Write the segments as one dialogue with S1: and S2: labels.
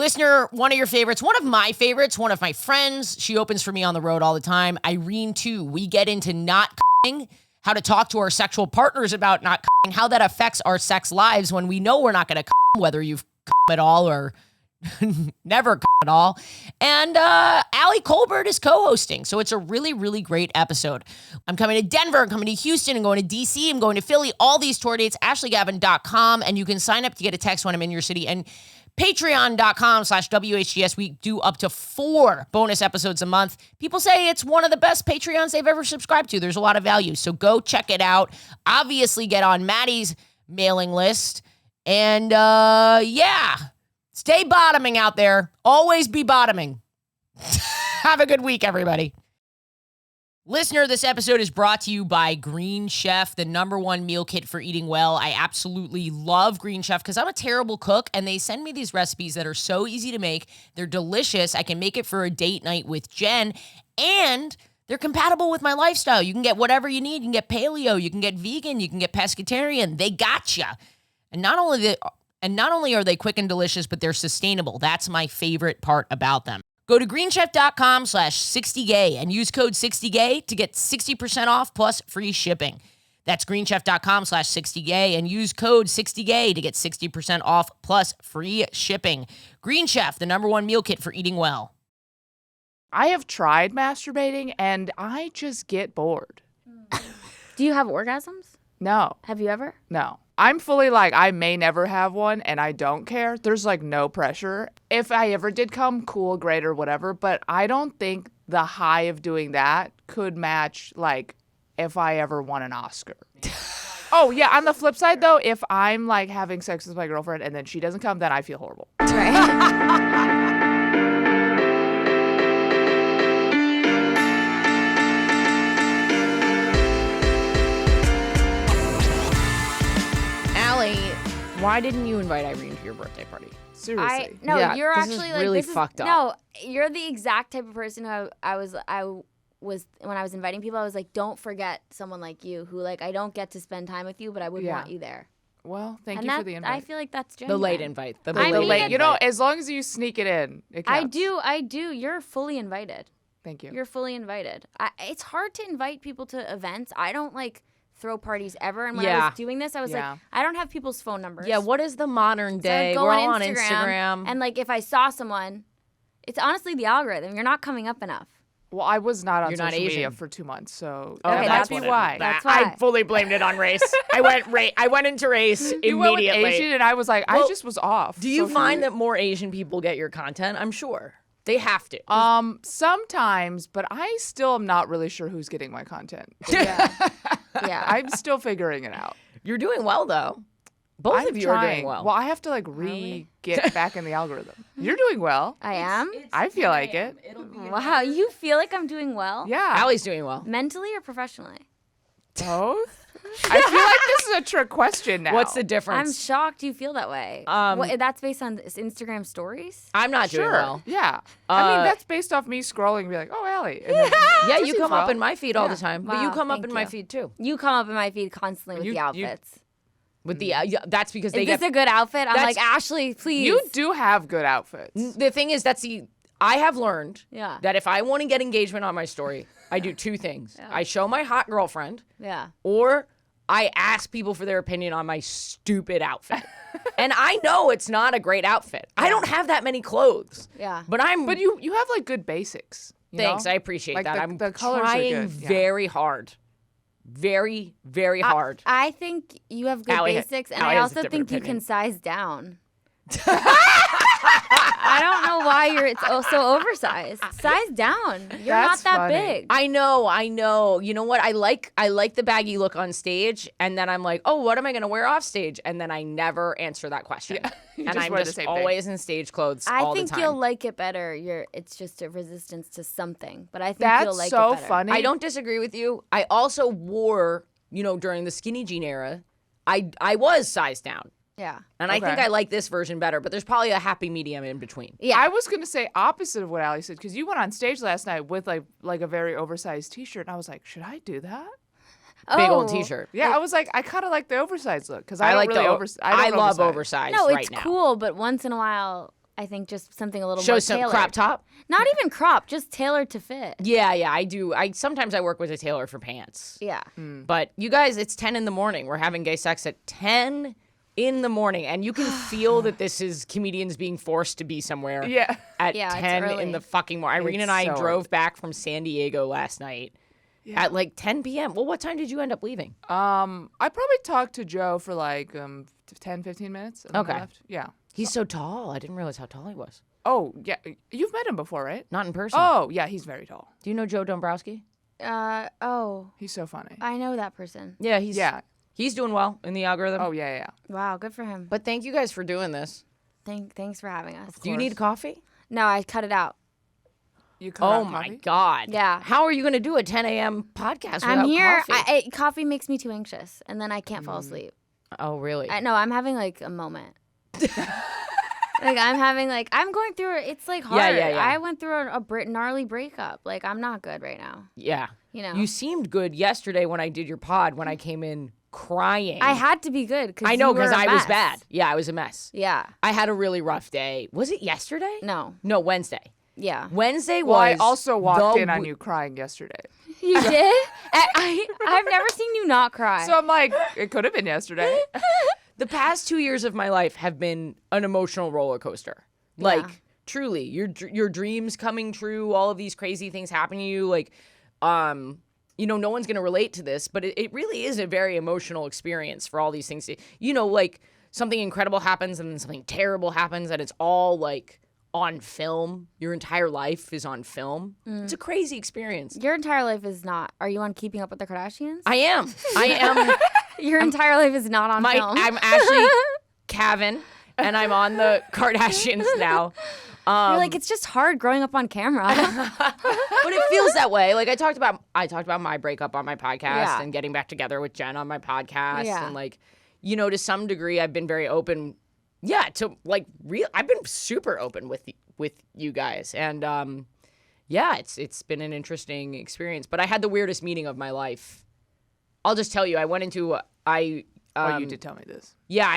S1: Listener, one of your favorites, one of my favorites, one of my friends. She opens for me on the road all the time. Irene Tu. We get into not c***ing, how to talk to our sexual partners about not c***ing, how that affects our sex lives when we know we're not going to c***, whether you've c***ed at all or never c*** at all. And Ali Kolbert is co-hosting, so it's a really, really great episode. I'm coming to Denver, I'm coming to Houston, I'm going to DC, I'm going to Philly, all these tour dates, ashleygavin.com, and you can sign up to get a text when I'm in your city. And patreon.com/WHGS. We do up to 4 bonus episodes a month. People say it's one of the best Patreons they've ever subscribed to. There's a lot of value. So go check it out. Obviously, get on Maddie's mailing list. And yeah, stay bottoming out there. Always be bottoming. Have a good week, everybody. Listener, this episode is brought to you by Green Chef, the #1 meal kit for eating well. I absolutely love Green Chef because I'm a terrible cook, and they send me these recipes that are so easy to make. They're delicious. I can make it for a date night with Jen, and they're compatible with my lifestyle. You can get whatever you need. You can get paleo, you can get vegan, you can get pescatarian. They gotcha. And not only are they quick and delicious, but they're sustainable. That's my favorite part about them. Go to greenchef.com/60gay and use code 60gay to get 60% off plus free shipping. That's greenchef.com/60gay and use code 60gay to get 60% off plus free shipping. Green Chef, the #1 meal kit for eating well.
S2: I have tried masturbating and I just get bored.
S3: Do you have orgasms?
S2: No.
S3: Have you ever?
S2: No. I'm fully like, I may never have one and I don't care. There's like no pressure. If I ever did come, cool, great, or whatever. But I don't think the high of doing that could match like if I ever won an Oscar. Oh, yeah. On the flip side, though, if I'm like having sex with my girlfriend and then she doesn't come, then I feel horrible.
S3: Right.
S1: Why didn't you invite Irene to your birthday party?
S2: Seriously.
S3: You're
S1: this
S3: actually
S1: is
S3: like
S1: really
S3: this
S1: fucked up.
S3: No, you're the exact type of person who I was when I was inviting people. I was like, don't forget someone like you who like I don't get to spend time with you, but I would want you there.
S2: Well, thank you for the invite.
S3: I feel like that's genuine.
S1: The late invite. The
S3: I mean,
S1: late.
S2: You know, as long as you sneak it in, it counts.
S3: I do. You're fully invited.
S2: Thank you.
S3: You're fully invited. It's hard to invite people to events. I don't like throw parties ever. And when I was doing this, I was like, I don't have people's phone numbers.
S1: Yeah, what is the modern day?
S3: So
S1: We're all on Instagram.
S3: And like if I saw someone, it's honestly the algorithm. You're not coming up enough.
S2: Well, I was not on
S1: You're
S2: social
S1: not Asian.
S2: media for 2 months, so
S3: Okay,
S2: that might be why.
S3: That's why.
S1: I fully blamed it on race. I went into race
S2: You went with
S1: immediately.
S2: Asian, and I was like, I just was off.
S1: Do you
S2: So
S1: find that more Asian people get your content? I'm sure. They have to.
S2: sometimes, but I still am not really sure who's getting my content.
S3: Yeah.
S2: I'm still figuring it out.
S1: You're doing well, though. Both of you are doing well.
S2: Well, I have to like get back in the algorithm. You're doing well.
S3: I am?
S2: I feel like it.
S3: Wow, you feel like I'm doing well?
S2: Yeah.
S1: Allie's doing well.
S3: Mentally or professionally?
S2: Both? I feel like this is a trick question now.
S1: What's the difference?
S3: I'm shocked you feel that way. That's based on Instagram stories?
S1: I'm not doing well.
S2: Yeah. I mean, that's based off me scrolling and be like, oh, Allie. And then,
S1: Yeah, you come up in my feed all the time. But you
S3: Wow,
S1: come up
S3: thank
S1: in my
S3: you.
S1: feed, too.
S3: You come up in my feed constantly with the outfits.
S1: With the that's because they
S3: Is
S1: get
S3: this a good outfit? I'm
S1: That's-
S3: like, Ashley, please.
S2: you do have good outfits.
S1: the thing is I have learned
S3: Yeah.
S1: that if I want to get engagement on my story, I do 2 things. I show my hot girlfriend,
S3: Yeah.
S1: or I ask people for their opinion on my stupid outfit. And I know it's not a great outfit. I don't have that many clothes.
S3: Yeah.
S1: But
S2: You have like good basics. you
S1: thanks,
S2: know?
S1: I appreciate
S2: Like,
S1: that.
S2: the
S1: I'm
S2: colors are
S1: trying
S2: good, yeah.
S1: very hard. Very, very hard.
S3: I think you have good
S1: Allie-
S3: basics, and
S1: Allie
S3: I
S1: has a
S3: also
S1: different
S3: think you can
S1: opinion.
S3: size down. I don't know why it's so oversized. Size down. You're
S2: That's
S3: not that
S2: funny.
S3: big.
S1: I know. You know what? I like the baggy look on stage, and then I'm like, oh, what am I going to wear off stage? And then I never answer that question.
S2: You
S1: And
S2: just
S1: I'm
S2: wear the
S1: just
S2: same thing.
S1: always in stage clothes
S3: I
S1: all
S3: think
S1: the time.
S3: you'll like it better. It's just a resistance to something, but I think
S2: That's
S3: you'll like
S2: so
S3: it better.
S2: funny.
S1: I don't disagree with you. I also wore, during the skinny jean era, I was sized down.
S3: Yeah.
S1: And I think
S2: Okay.
S1: I like this version better, but there's probably a happy medium in between.
S3: Yeah.
S2: I was going to say opposite of what Allie said, because you went on stage last night with like a very oversized T-shirt, and I was like, should I do that?
S1: Big old
S3: Oh.
S1: T-shirt.
S2: Yeah, I was like, I kind of like the oversized look, because
S1: I
S2: I
S1: like
S2: really
S1: I
S2: love
S1: love
S2: oversized.
S1: oversized
S3: No,
S1: right
S3: it's
S1: now.
S3: cool, but once in a while, I think just something a little
S1: Show
S3: more
S1: some
S3: tailored.
S1: crop top.
S3: Not even crop, just tailored to fit.
S1: Yeah, I do. Sometimes I work with a tailor for pants.
S3: Yeah.
S1: But you guys, it's 10 in the morning. We're having gay sex at 10 in the morning, and you can feel that this is comedians being forced to be somewhere.
S2: Yeah.
S1: At
S3: Yeah, it's
S1: 10
S3: early.
S1: in the fucking morning. Irene
S2: It's
S1: and I
S2: so
S1: drove back from San Diego last night at like 10 p.m. Well, what time did you end up leaving?
S2: I probably talked to Joe for like 10, 15 minutes. And then
S1: Okay.
S2: I left. Yeah.
S1: He's so tall. I didn't realize how tall he was.
S2: Oh, yeah. You've met him before, right?
S1: Not in person.
S2: Oh, yeah. He's very tall.
S1: Do you know Joe Dombrowski?
S3: Oh,
S2: He's so funny.
S3: I know that person.
S1: Yeah, he's doing well in the algorithm.
S2: Oh, yeah.
S3: Wow, good for him.
S1: But thank you guys for doing this.
S3: Thanks for having us.
S1: Do you need coffee?
S3: No, I cut it out.
S2: You cut
S1: Oh
S2: out
S1: my
S2: coffee?
S1: God.
S3: Yeah.
S1: How are you going to do a 10 a.m. podcast without
S3: I'm here.
S1: coffee?
S3: Coffee makes me too anxious, and then I can't fall asleep.
S1: Oh, really?
S3: No, I'm having like a moment. I'm going through it. It's like hard.
S1: Yeah.
S3: I went through a gnarly breakup. Like, I'm not good right now.
S1: Yeah.
S3: You know.
S1: You seemed good yesterday when I did your pod, when I came in crying.
S3: I had to be good because
S1: I know,
S3: because
S1: I was bad. Yeah, I was a mess.
S3: Yeah.
S1: I had a really rough day. Was it yesterday?
S3: No.
S1: No, Wednesday.
S3: Yeah.
S1: Wednesday
S2: Well, I
S1: was
S2: also walked
S1: the
S2: in on
S1: w-
S2: you crying yesterday.
S3: You did? I've never seen you not cry.
S2: So I'm like, it could have been yesterday.
S1: The past 2 years of my life have been an emotional roller coaster. Like,
S3: Yeah.
S1: truly, your dreams coming true, all of these crazy things happening to you. Like, no one's going to relate to this, but it really is a very emotional experience for all these things. Like, something incredible happens and then something terrible happens, and it's all, like, on film. Your entire life is on film. It's a crazy experience.
S3: Your entire life is not. Are you on Keeping Up with the Kardashians?
S1: I am.
S3: Your entire life is not on film.
S1: I'm actually Gavin, and I'm on the Kardashians now.
S3: You're like, it's just hard growing up on camera.
S1: But it feels that way. Like I talked about my breakup on my podcast
S3: Yeah.
S1: and getting back together with Jen on my podcast.
S3: Yeah.
S1: And like, to some degree I've been very open. Yeah, to like I've been super open with you guys. And it's been an interesting experience. But I had the weirdest meeting of my life. I'll just tell you, I went into
S2: You did tell me this.
S1: Yeah,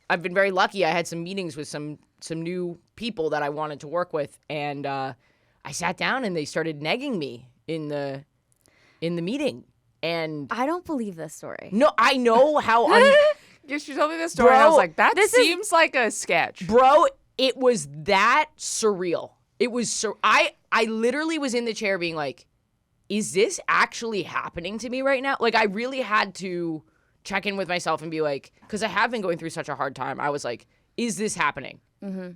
S1: I've been very lucky. I had some meetings with some new people that I wanted to work with, and I sat down and they started negging me in the meeting. And
S3: I don't believe this story.
S1: no, I know how
S2: Yeah, she told me this story, and I was
S1: Bro,
S2: like, that seems like a sketch.
S1: bro, it was that surreal. It was I literally was in the chair being like, is this actually happening to me right now? Like, I really had to check in with myself and be like, because I have been going through such a hard time. I was like, is this happening? Mm-hmm.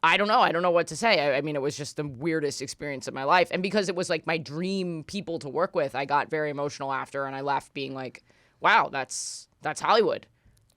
S1: I don't know. I don't know what to say. I mean, it was just the weirdest experience of my life. And because it was like my dream people to work with, I got very emotional after, and I left being like, wow, that's Hollywood.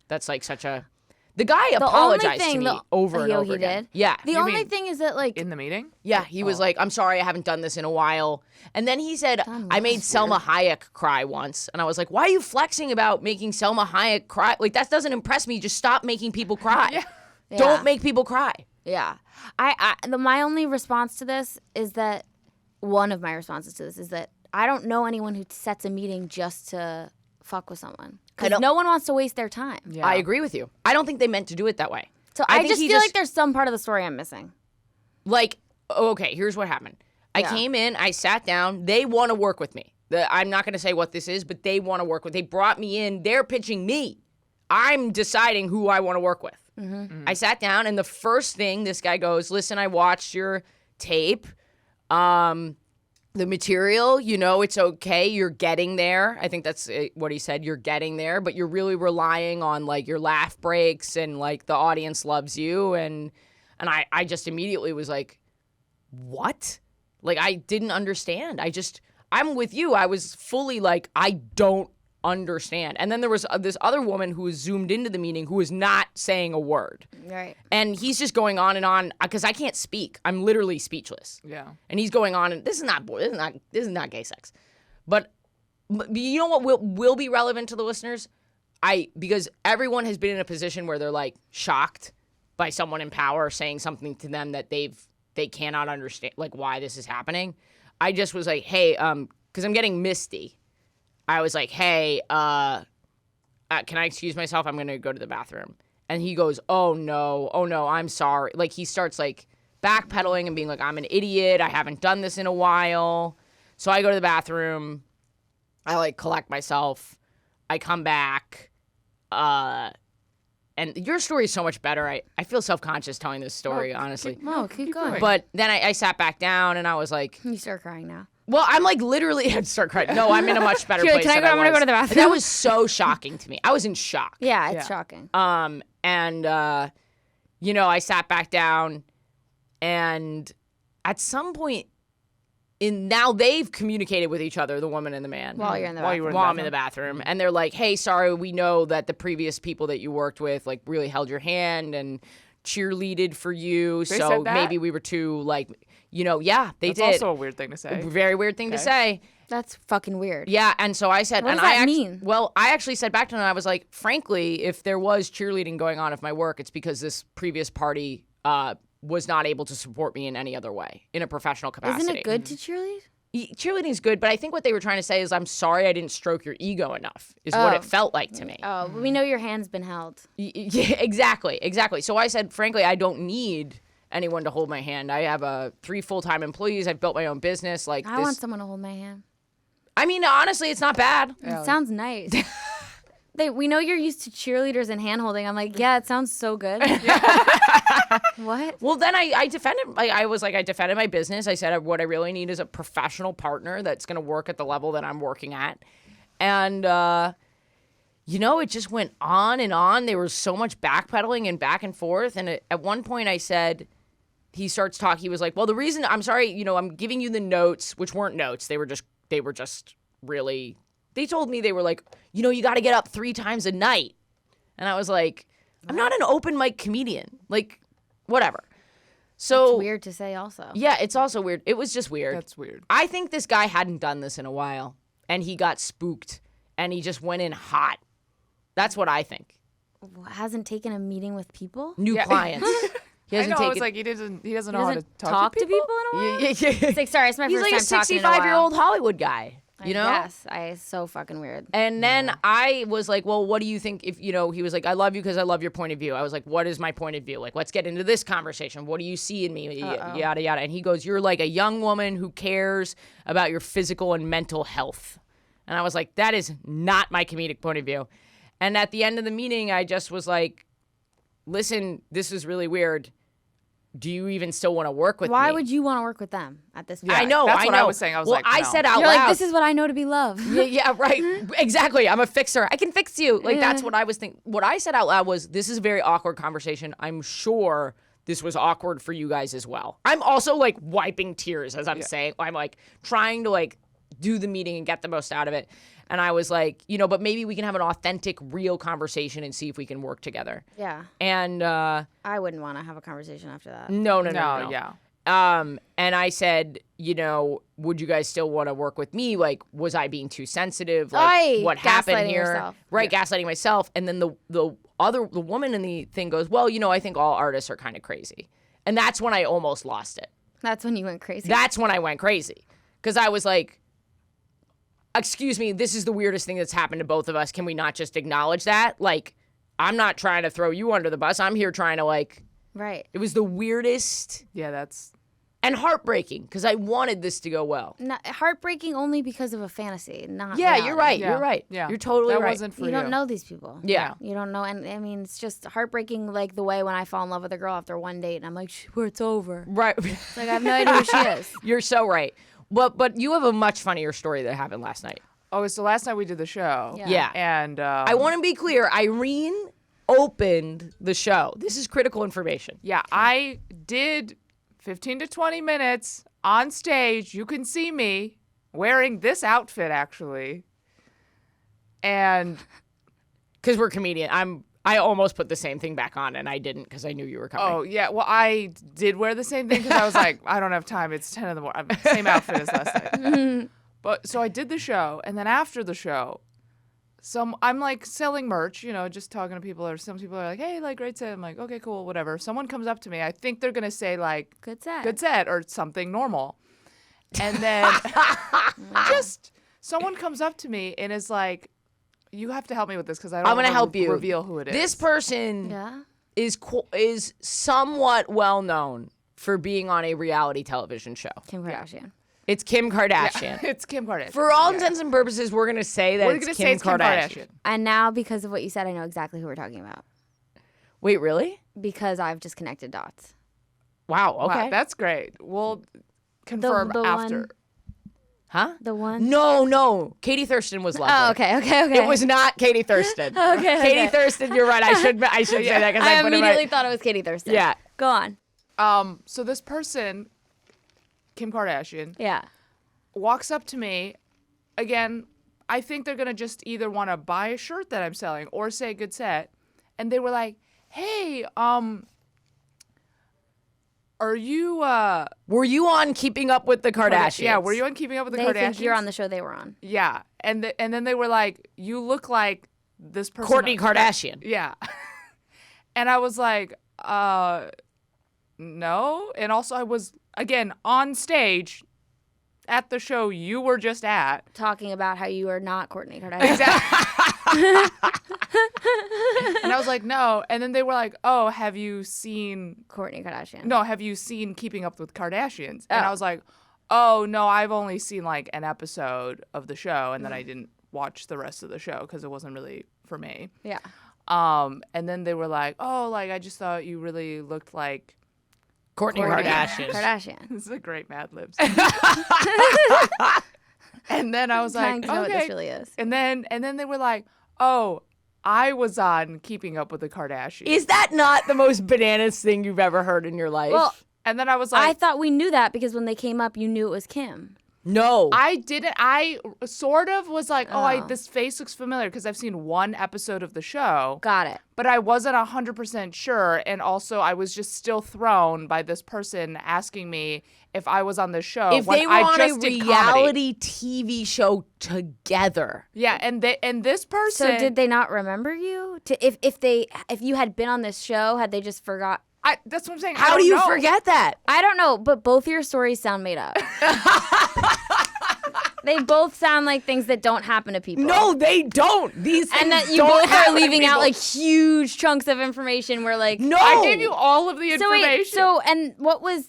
S1: That's like such a... The guy apologized to me over and over again.
S3: Did.
S1: Yeah.
S3: The only thing is that, like,
S2: In the meeting?
S1: Yeah, he was like, I'm sorry, I haven't done this in a while. And then he said, I made Selma Hayek cry once. And I was like, why are you flexing about making Selma Hayek cry? Like, that doesn't impress me. Just stop making people cry.
S3: Yeah.
S1: Don't make people cry.
S3: yeah. My only response to this is that, one of my responses to this is that I don't know anyone who sets a meeting just to fuck with someone. Because no one wants to waste their time.
S2: Yeah.
S1: I agree with you. I don't think they meant to do it that way.
S3: So I
S1: think
S3: just
S1: he
S3: feel like there's some part of the story I'm missing.
S1: Like, okay, here's what happened. I came in, I sat down. They want to work with me. I'm not going to say what this is, but they want to work with. They brought me in. They're pitching me. I'm deciding who I want to work with. Mm-hmm. I sat down, and the first thing this guy goes, listen, I watched your tape. The material, it's okay. You're getting there. I think that's what he said. You're getting there, but you're really relying on like your laugh breaks and like the audience loves you. And I just immediately was like, what? Like, I didn't understand. I'm with you. I was fully like, I don't understand. And then there was this other woman who was zoomed into the meeting who was not saying a word.
S3: Right.
S1: And he's just going on and on because I can't speak. I'm literally speechless.
S2: Yeah.
S1: And he's going on, and this is not gay sex. But you know what will be relevant to the listeners? Because everyone has been in a position where they're like shocked by someone in power saying something to them that they cannot understand, like why this is happening. I just was like, hey, because I'm getting misty. I was like, hey, can I excuse myself? I'm going to go to the bathroom. And he goes, oh no, I'm sorry. Like, he starts, like, backpedaling and being like, I'm an idiot. I haven't done this in a while. So I go to the bathroom. I, like, collect myself. I come back. And your story is so much better. I feel self-conscious telling this story, honestly.
S3: Keep going.
S1: But then I sat back down and I was like...
S3: You start crying now.
S1: Well, I'm like literally... I'd start crying. No, I'm in a much better place than I was.
S3: I'm going to go to the bathroom.
S1: That was so shocking to me. I was in shock.
S3: Yeah, it's shocking.
S1: You know, I sat back down and at some point... Now they've communicated with each other, the woman and the man.
S3: While you're in the bathroom.
S1: While I'm in the bathroom. And they're like, hey, sorry, we know that the previous people that you worked with, like, really held your hand and cheerleaded for you.
S2: They
S1: so
S2: said that?
S1: maybe we were too, like, you know, yeah, they
S2: That's
S1: did.
S2: also a weird thing to say.
S1: Very weird thing to say.
S3: That's fucking weird.
S1: Yeah, and so I said...
S3: What does that mean?
S1: Well, I actually said back to them, I was like, frankly, if there was cheerleading going on of my work, it's because this previous party was not able to support me in any other way, in a professional capacity.
S3: Isn't it good to cheerlead?
S1: Cheerleading's good, but I think what they were trying to say is, I'm sorry I didn't stroke your ego enough, is what it felt like to me.
S3: Oh, we know your hand's been held.
S1: Yeah, exactly. So I said, frankly, I don't need anyone to hold my hand. I have 3 full-time employees. I've built my own business. Like,
S3: I want someone to hold my hand.
S1: I mean, honestly, it's not bad.
S3: It sounds nice. We know you're used to cheerleaders and hand-holding. I'm like, yeah, it sounds so good. What?
S1: Well, then I defended. I was like, I defended my business. I said, what I really need is a professional partner that's going to work at the level that I'm working at. And, you know, it just went on and on. There was so much backpedaling and back and forth. And at one point I said, he starts talking. He was like, well, the reason, I'm sorry, you know, I'm giving you the notes, which weren't notes. They were just really, they told me, they were like, you know, you got to get up 3 times a night. And I was like, I'm not an open mic comedian. Like, whatever. So
S3: It's weird to say also.
S1: Yeah, it's also weird. It was just weird.
S2: That's weird.
S1: I think this guy hadn't done this in a while, and he got spooked, and he just went in hot. That's what I think.
S3: Hasn't taken a meeting with people?
S1: New clients. He
S2: I
S1: hasn't
S2: know,
S1: taken.
S2: it's like he doesn't
S3: He
S2: know how to
S3: doesn't talk to people in a while?
S1: Yeah.
S3: It's like, sorry, it's my
S1: He's
S3: first
S1: like
S3: time
S1: a
S3: talking in a while.
S1: 65-year-old Hollywood guy. You know?
S3: Yes, it's so fucking weird.
S1: And then I was like, well, what do you think if, you know, he was like, I love you because I love your point of view. I was like, what is my point of view? Like, let's get into this conversation. What do you see in me? Yada, yada. And he goes, you're like a young woman who cares about your physical and mental health. And I was like, that is not my comedic point of view. And at the end of the meeting, I just was like, listen, this is really weird. Do you even still want to work with me?
S3: Why would you want to work with them at this point?
S1: I know.
S2: That's what I was saying. I was
S1: well,
S2: like,
S1: I
S2: no.
S1: said out
S3: You're
S1: loud.
S3: like, this is what I know to be love.
S1: Yeah, right. Exactly. I'm a fixer. I can fix you. Like, that's what I was thinking. What I said out loud was, this is a very awkward conversation. I'm sure this was awkward for you guys as well. I'm also, like, wiping tears as I'm saying. I'm, like, trying to, like, do the meeting and get the most out of it. And I was like, you know, but maybe we can have an authentic, real conversation and see if we can work together.
S3: Yeah.
S1: And
S3: I wouldn't want to have a conversation after that.
S1: No.
S2: Yeah.
S1: And I said, you know, would you guys still want to work with me? Like, was I being too sensitive? Like, what happened
S3: gaslighting
S1: here?
S3: yourself.
S1: Right, gaslighting myself. And then the woman in the thing goes, well, you know, I think all artists are kind of crazy. And that's when I almost lost it.
S3: That's when you went crazy.
S1: That's when I went crazy. Because I was like, excuse me, this is the weirdest thing that's happened to both of us. Can we not just acknowledge that? Like, I'm not trying to throw you under the bus. I'm here trying to, like...
S3: Right.
S1: It was the weirdest...
S2: Yeah, that's...
S1: And heartbreaking, because I wanted this to go well.
S3: Heartbreaking only because of a fantasy, not
S1: Yeah,
S3: reality.
S1: you're right.
S2: Yeah.
S1: You're right.
S2: Yeah.
S1: You're totally
S2: that
S1: right.
S2: wasn't for
S3: You don't know these people.
S1: Yeah.
S3: You don't know. And I mean, it's just heartbreaking, like the way when I fall in love with a girl after one date and I'm like, where it's over.
S1: Right.
S3: It's like, I have no idea who she is.
S1: You're so right. But you have a much funnier story that happened last night.
S2: Oh, so last night we did the show.
S1: Yeah.
S2: And
S1: I want to be clear. Irene opened the show. This is critical information.
S2: yeah, I did 15 to 20 minutes on stage. You can see me wearing this outfit, actually. And
S1: Because we're comedian. I almost put the same thing back on, and I didn't because I knew you were coming.
S2: oh, yeah, well, I did wear the same thing because I was like, I don't have time. It's 10 in the morning. Same outfit as last night. But so I did the show, and then after the show, I'm like selling merch, you know, just talking to people, or some people are like, hey, like, great set. I'm like, okay, cool, whatever. Someone comes up to me. I think they're going to say, like,
S3: Good set.
S2: good set or something normal. And then just someone comes up to me and is like, You have to help me with this because I don't
S1: I'm
S2: want
S1: gonna
S2: to
S1: help you.
S2: reveal who it is.
S1: This person
S3: Yeah.
S1: is somewhat well known for being on a reality television show.
S3: Kim Kardashian.
S1: It's Kim Kardashian.
S2: It's Kim Kardashian.
S1: For all intents and purposes, we're gonna say that
S2: We're
S1: it's
S2: going to
S1: Kim
S2: say it's Kim
S1: Kardashian.
S2: Kardashian.
S3: And now, because of what you said, I know exactly who we're talking about.
S1: Wait, really?
S3: Because I've just connected dots.
S1: Wow. Okay.
S2: Wow, that's great. We'll confirm
S3: the
S2: after.
S3: one-
S1: Huh?
S3: The one?
S1: No. Katie Thurston was lovely.
S3: Oh, okay.
S1: It was not Katie Thurston.
S3: Okay.
S1: Katie Thurston, you're right. I should say that because
S3: I
S1: put it
S3: immediately
S1: right.
S3: thought it was Katie Thurston.
S1: Yeah.
S3: Go on.
S2: So this person, Kim Kardashian,
S3: Yeah.
S2: walks up to me. Again, I think they're going to just either want to buy a shirt that I'm selling or say good set. And they were like, hey, are you
S1: Were you on Keeping Up with the Kardashians?
S2: Yeah, were you on Keeping Up with the
S3: They
S2: Kardashians?
S3: think you're on the show they were on.
S2: Yeah. And then they were like, you look like this person.
S1: Kourtney Kardashian.
S2: Yeah. And I was like, no. And also I was, again, on stage at the show you were just at.
S3: Talking about how you are not Kourtney Kardashian.
S2: Exactly. And I was like, no. And then they were like, oh, have you seen
S3: Kourtney Kardashian.
S2: No, have you seen Keeping Up with Kardashians? And
S3: Oh.
S2: I was like, oh, no, I've only seen like an episode of the show, and then I didn't watch the rest of the show because it wasn't really for me.
S3: Yeah.
S2: And then they were like, oh, like I just thought you really looked like
S1: Kourtney Kardashian.
S3: Kardashian.
S2: this is a great Mad Libs. And then I was
S3: Trying
S2: like,
S3: to know what
S2: okay.
S3: this really is.
S2: And then they were like, oh, I was on Keeping Up with the Kardashians.
S1: Is that not the most bananas thing you've ever heard in your life?
S3: Well,
S2: And then I was
S3: I
S2: like,
S3: thought we knew that because when they came up, you knew it was Kim.
S1: no.
S2: I didn't. I sort of was like,
S3: Oh.
S2: this face looks familiar because I've seen one episode of the show,
S3: Got it.
S2: but I wasn't 100% sure. And also, I was just still thrown by this person asking me if I was on the show.
S1: if
S2: when
S1: they were
S2: I
S1: on
S2: just
S1: a
S2: did comedy.
S1: reality TV show together.
S2: Yeah, and this person.
S3: So did they not remember you? If you had been on this show, had they just forgot?
S2: That's what I'm saying. I
S1: How
S2: don't
S1: do you
S2: know.
S1: forget that?
S3: I don't know, but both your stories sound made up. They both sound like things that don't happen to people.
S1: No, they don't. These things
S3: And that you
S1: don't
S3: both are
S1: happen to
S3: leaving out
S1: people.
S3: like huge chunks of information where like
S1: No.
S2: I gave you all of the
S3: So
S2: information.
S3: wait, and what was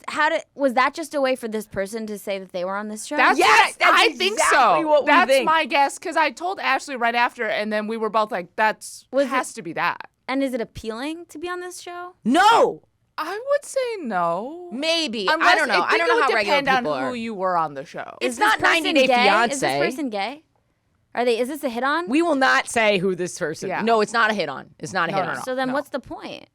S3: was that just a way for this person to say that they were on this show?
S2: That's
S1: Yes,
S2: what
S1: that's
S2: I think
S1: exactly
S2: so.
S1: what we
S2: That's
S1: think.
S2: my guess because I told Ashley right after, and then we were both like, has to be that."
S3: And is it appealing to be on this show?
S1: No.
S2: I would say no.
S1: Maybe.
S2: Unless,
S1: I don't know. I don't know how
S2: it would
S1: regular
S2: depend
S1: people
S2: on
S1: are.
S2: who you were on the show.
S1: It's
S3: Is
S1: not
S3: this person
S1: 90 Day
S3: gay?
S1: Fiance.
S3: Is this person gay? Is this a hit on?
S1: We will not say who this person.
S2: Yeah.
S1: No, it's not a hit on. It's not a
S2: No,
S1: hit
S2: no,
S1: on.
S2: no.
S3: So then what's the point?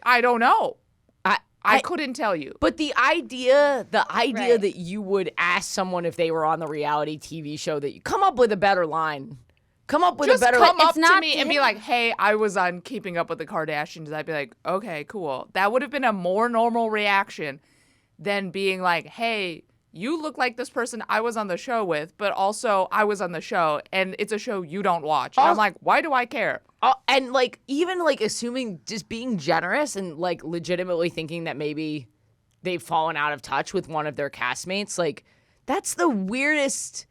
S2: I don't know.
S1: I
S2: I couldn't tell you.
S1: But the idea
S3: Right.
S1: that you would ask someone if they were on the reality TV show that you come up with a better line. Come up with
S2: Just
S1: a better
S2: come
S1: line.
S2: up to
S3: not
S2: me and be like, hey, I was on Keeping Up with the Kardashians. I'd be like, okay, cool. That would have been a more normal reaction than being like, hey, you look like this person I was on the show with, but also I was on the show and it's a show you don't watch. And I'm like, why do I care?
S1: And like even like assuming just being generous and like legitimately thinking that maybe they've fallen out of touch with one of their castmates, like that's the weirdest.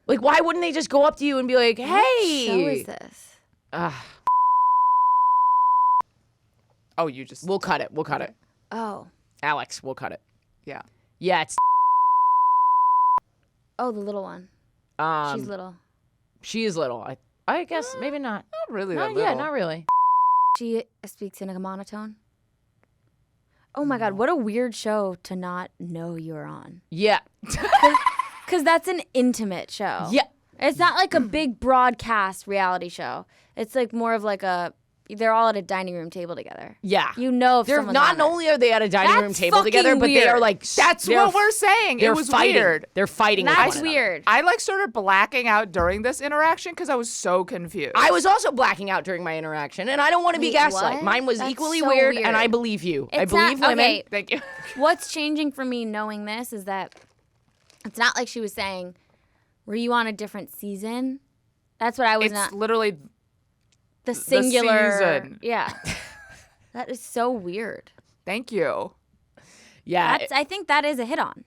S1: Like why wouldn't they just go up to you and be like, "Hey,
S3: What show is this?
S2: Oh, you just.
S1: we'll cut it. We'll cut it.
S3: Oh.
S1: Alex, we'll cut it."
S2: Yeah.
S1: Yeah, it's
S3: Oh, the little one. She's little.
S1: she is little. I guess maybe not.
S2: Not really
S1: Not
S2: that little.
S1: yet, not really.
S3: She speaks in a monotone. Oh my God, what a weird show to not know you're on.
S1: Yeah.
S3: Because that's an intimate show.
S1: Yeah.
S3: It's not like a big broadcast reality show. It's like more of like they're all at a dining room table together.
S1: Yeah.
S3: You know if
S1: They're
S3: someone's
S1: not
S3: on it.
S1: only are they at a dining room
S3: That's
S1: table together,
S3: fucking
S1: but they are
S3: weird.
S1: like
S2: That's
S1: they're-
S2: what we're saying. It
S1: they're
S2: was
S1: fighting.
S2: weird.
S1: They're fighting with
S3: That's
S1: one another.
S3: weird.
S2: I like started blacking out during this interaction because I was so confused.
S1: I was also blacking out during my interaction, and I don't want to be
S3: Wait,
S1: gaslight.
S3: what?
S1: Mine was
S3: That's
S1: equally
S3: so
S1: weird,
S3: weird.
S1: and I believe you. I
S3: It's
S1: believe
S3: not-
S1: women.
S3: okay.
S2: Thank you.
S3: What's changing for me knowing this is that it's not like she was saying, were you on a different season? That's what I was
S2: It's
S3: not.
S2: literally
S3: The singular.
S2: season.
S3: Yeah. That is so weird.
S2: thank you.
S1: Yeah,
S3: I think that is a hit on.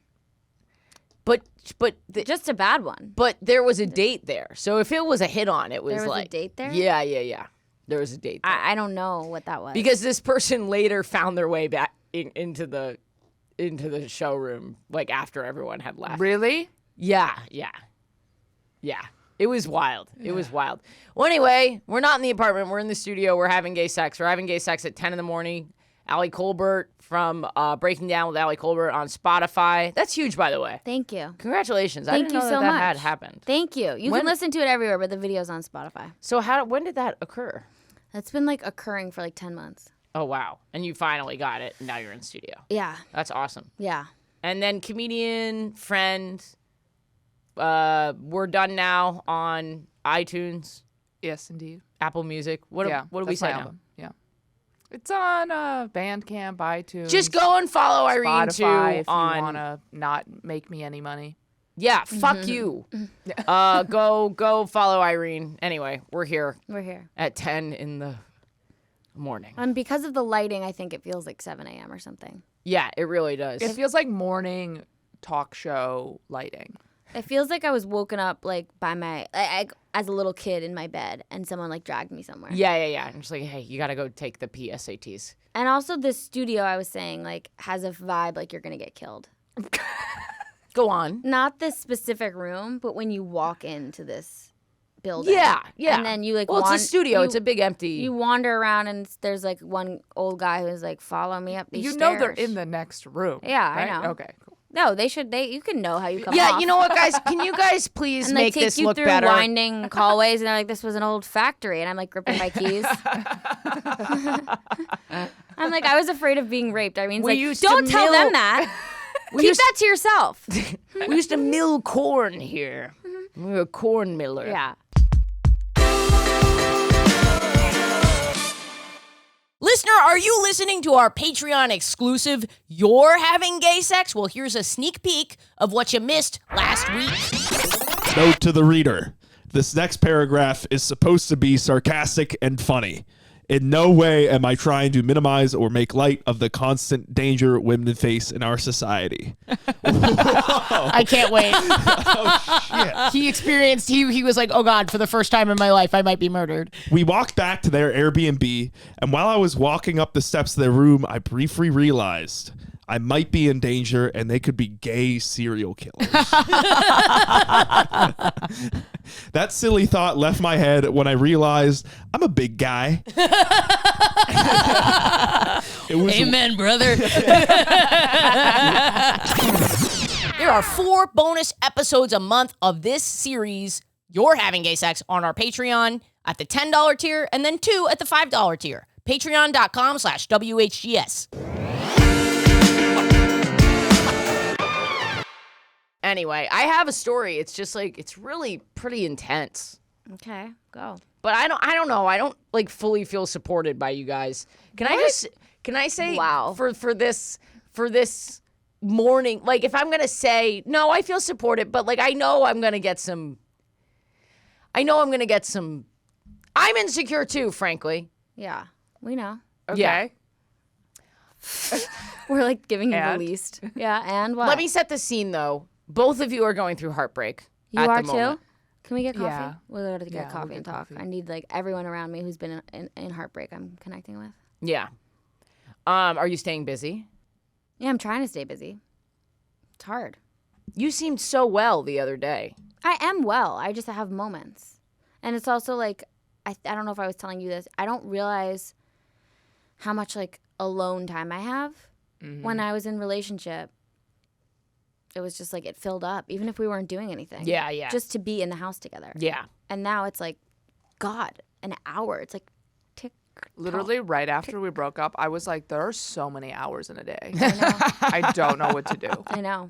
S1: But
S3: Just a bad one.
S1: but there was a date there. So if it was a hit on, it was,
S3: There was a
S1: like
S3: date there?
S1: Yeah. There was a date there.
S3: I don't know what that was.
S1: Because this person later found their way back into the showroom, like after everyone had left.
S2: Really?
S1: Yeah. It was wild. It was wild. Well, anyway, we're not in the apartment. We're in the studio. We're having gay sex. We're having gay sex at 10 in the morning. Ali Kolbert from Breaking Down with Ali Kolbert on Spotify. That's huge, by the way.
S3: Thank you.
S1: Congratulations. I
S3: Thank
S1: didn't
S3: you
S1: know
S3: so
S1: that
S3: much.
S1: had happened.
S3: Thank you. You
S1: When-
S3: can listen to it everywhere, but the video's on Spotify.
S1: So when did that occur?
S3: That's been like occurring for like 10 months.
S1: Oh, wow. And you finally got it. And now you're in studio.
S3: Yeah.
S1: That's awesome.
S3: Yeah.
S1: And then comedian, friend, we're done now on iTunes,
S2: Yes, indeed.
S1: Apple Music. What do we
S2: that's
S1: say
S2: my
S1: now?
S2: album. Yeah. It's on Bandcamp, iTunes.
S1: Just go and follow Irene Tu
S2: Spotify if
S1: on.
S2: you want to not make me any money.
S1: Yeah, fuck you. Go follow Irene. Anyway, we're here
S3: We're here.
S1: at 10 in the morning.
S3: And because of the lighting, I think it feels like 7 a.m. or something.
S1: Yeah, it really does.
S2: It feels like morning talk show lighting.
S3: It feels like I was woken up like by as a little kid in my bed and someone like dragged me somewhere.
S1: Yeah. I'm just like, hey, you got to go take the PSATs.
S3: And also this studio I was saying like has a vibe like you're going to get killed.
S1: Go on.
S3: Not this specific room, but when you walk into this building.
S1: Yeah.
S3: And then you like
S1: Well, it's a studio. It's a big empty.
S3: You wander around and there's like one old guy who's like, follow me up these
S2: You
S3: stairs.
S2: know they're in the next room.
S3: Yeah,
S2: right?
S3: I know.
S2: Okay, cool.
S3: No, you can know how you come
S1: Yeah,
S3: off.
S1: you know what, guys? Can you guys please
S3: And
S1: make
S3: they take
S1: this
S3: you
S1: look
S3: through
S1: better?
S3: winding hallways, and they're like, "This was an old factory," and I'm like gripping my keys. I'm like, I was afraid of being raped. Irene's
S1: We
S3: like,
S1: used to
S3: don't tell
S1: mill-
S3: them that. Keep
S1: used-
S3: that to yourself.
S1: We used to mill corn here. We were a corn miller.
S3: Yeah.
S1: Listener, are you listening to our Patreon exclusive You're Having Gay Sex? Well, here's a sneak peek of what you missed last week.
S4: Note to the reader. This next paragraph is supposed to be sarcastic and funny. In no way am I trying to minimize or make light of the constant danger women face in our society.
S1: I can't wait.
S4: Shit.
S1: He experienced, he was like, oh God, for the first time in my life, I might be murdered.
S4: We walked back to their Airbnb, and while I was walking up the steps of their room, I briefly realized I might be in danger and they could be gay serial killers. That silly thought left my head when I realized I'm a big guy. It was
S1: Amen, brother. There are 4 bonus episodes a month of this series, You're Having Gay Sex, on our Patreon at the $10 tier, and then 2 at the $5 tier. Patreon.com/WHGS. Anyway, I have a story. It's just like, it's really pretty intense.
S3: Okay, go.
S1: But I don't know. I don't like fully feel supported by you guys. Can I say
S3: Wow.
S1: for this morning, like if I'm going to say, no, I feel supported, but like I know I'm going to get some I'm insecure too, frankly.
S3: Yeah, we know.
S2: Okay.
S1: Yeah.
S3: We're like giving you the
S2: And?
S3: least. Yeah, and what?
S1: Let me set the scene though. Both of you are going through heartbreak.
S3: You
S1: at
S3: are
S1: the
S3: too?
S1: moment.
S3: Can we get coffee?
S2: Yeah.
S3: We'll go to
S2: Yeah,
S3: get coffee
S2: we'll
S3: and
S2: get
S3: talk.
S2: coffee.
S3: I need like everyone around me who's been in heartbreak I'm connecting with.
S1: Yeah. Are you staying busy?
S3: Yeah, I'm trying to stay busy. It's hard.
S1: You seemed so well the other day.
S3: I am well. I just have moments. And it's also like, I don't know if I was telling you this. I don't realize how much like alone time I have. When I was in relationship, it was just like it filled up, even if we weren't doing anything.
S1: Yeah.
S3: Just to be in the house together.
S1: Yeah.
S3: And now it's like, God, an hour. It's like tick.
S2: Literally right after we broke up, I was like, there are so many hours in a day. I don't know what to do.
S3: I know.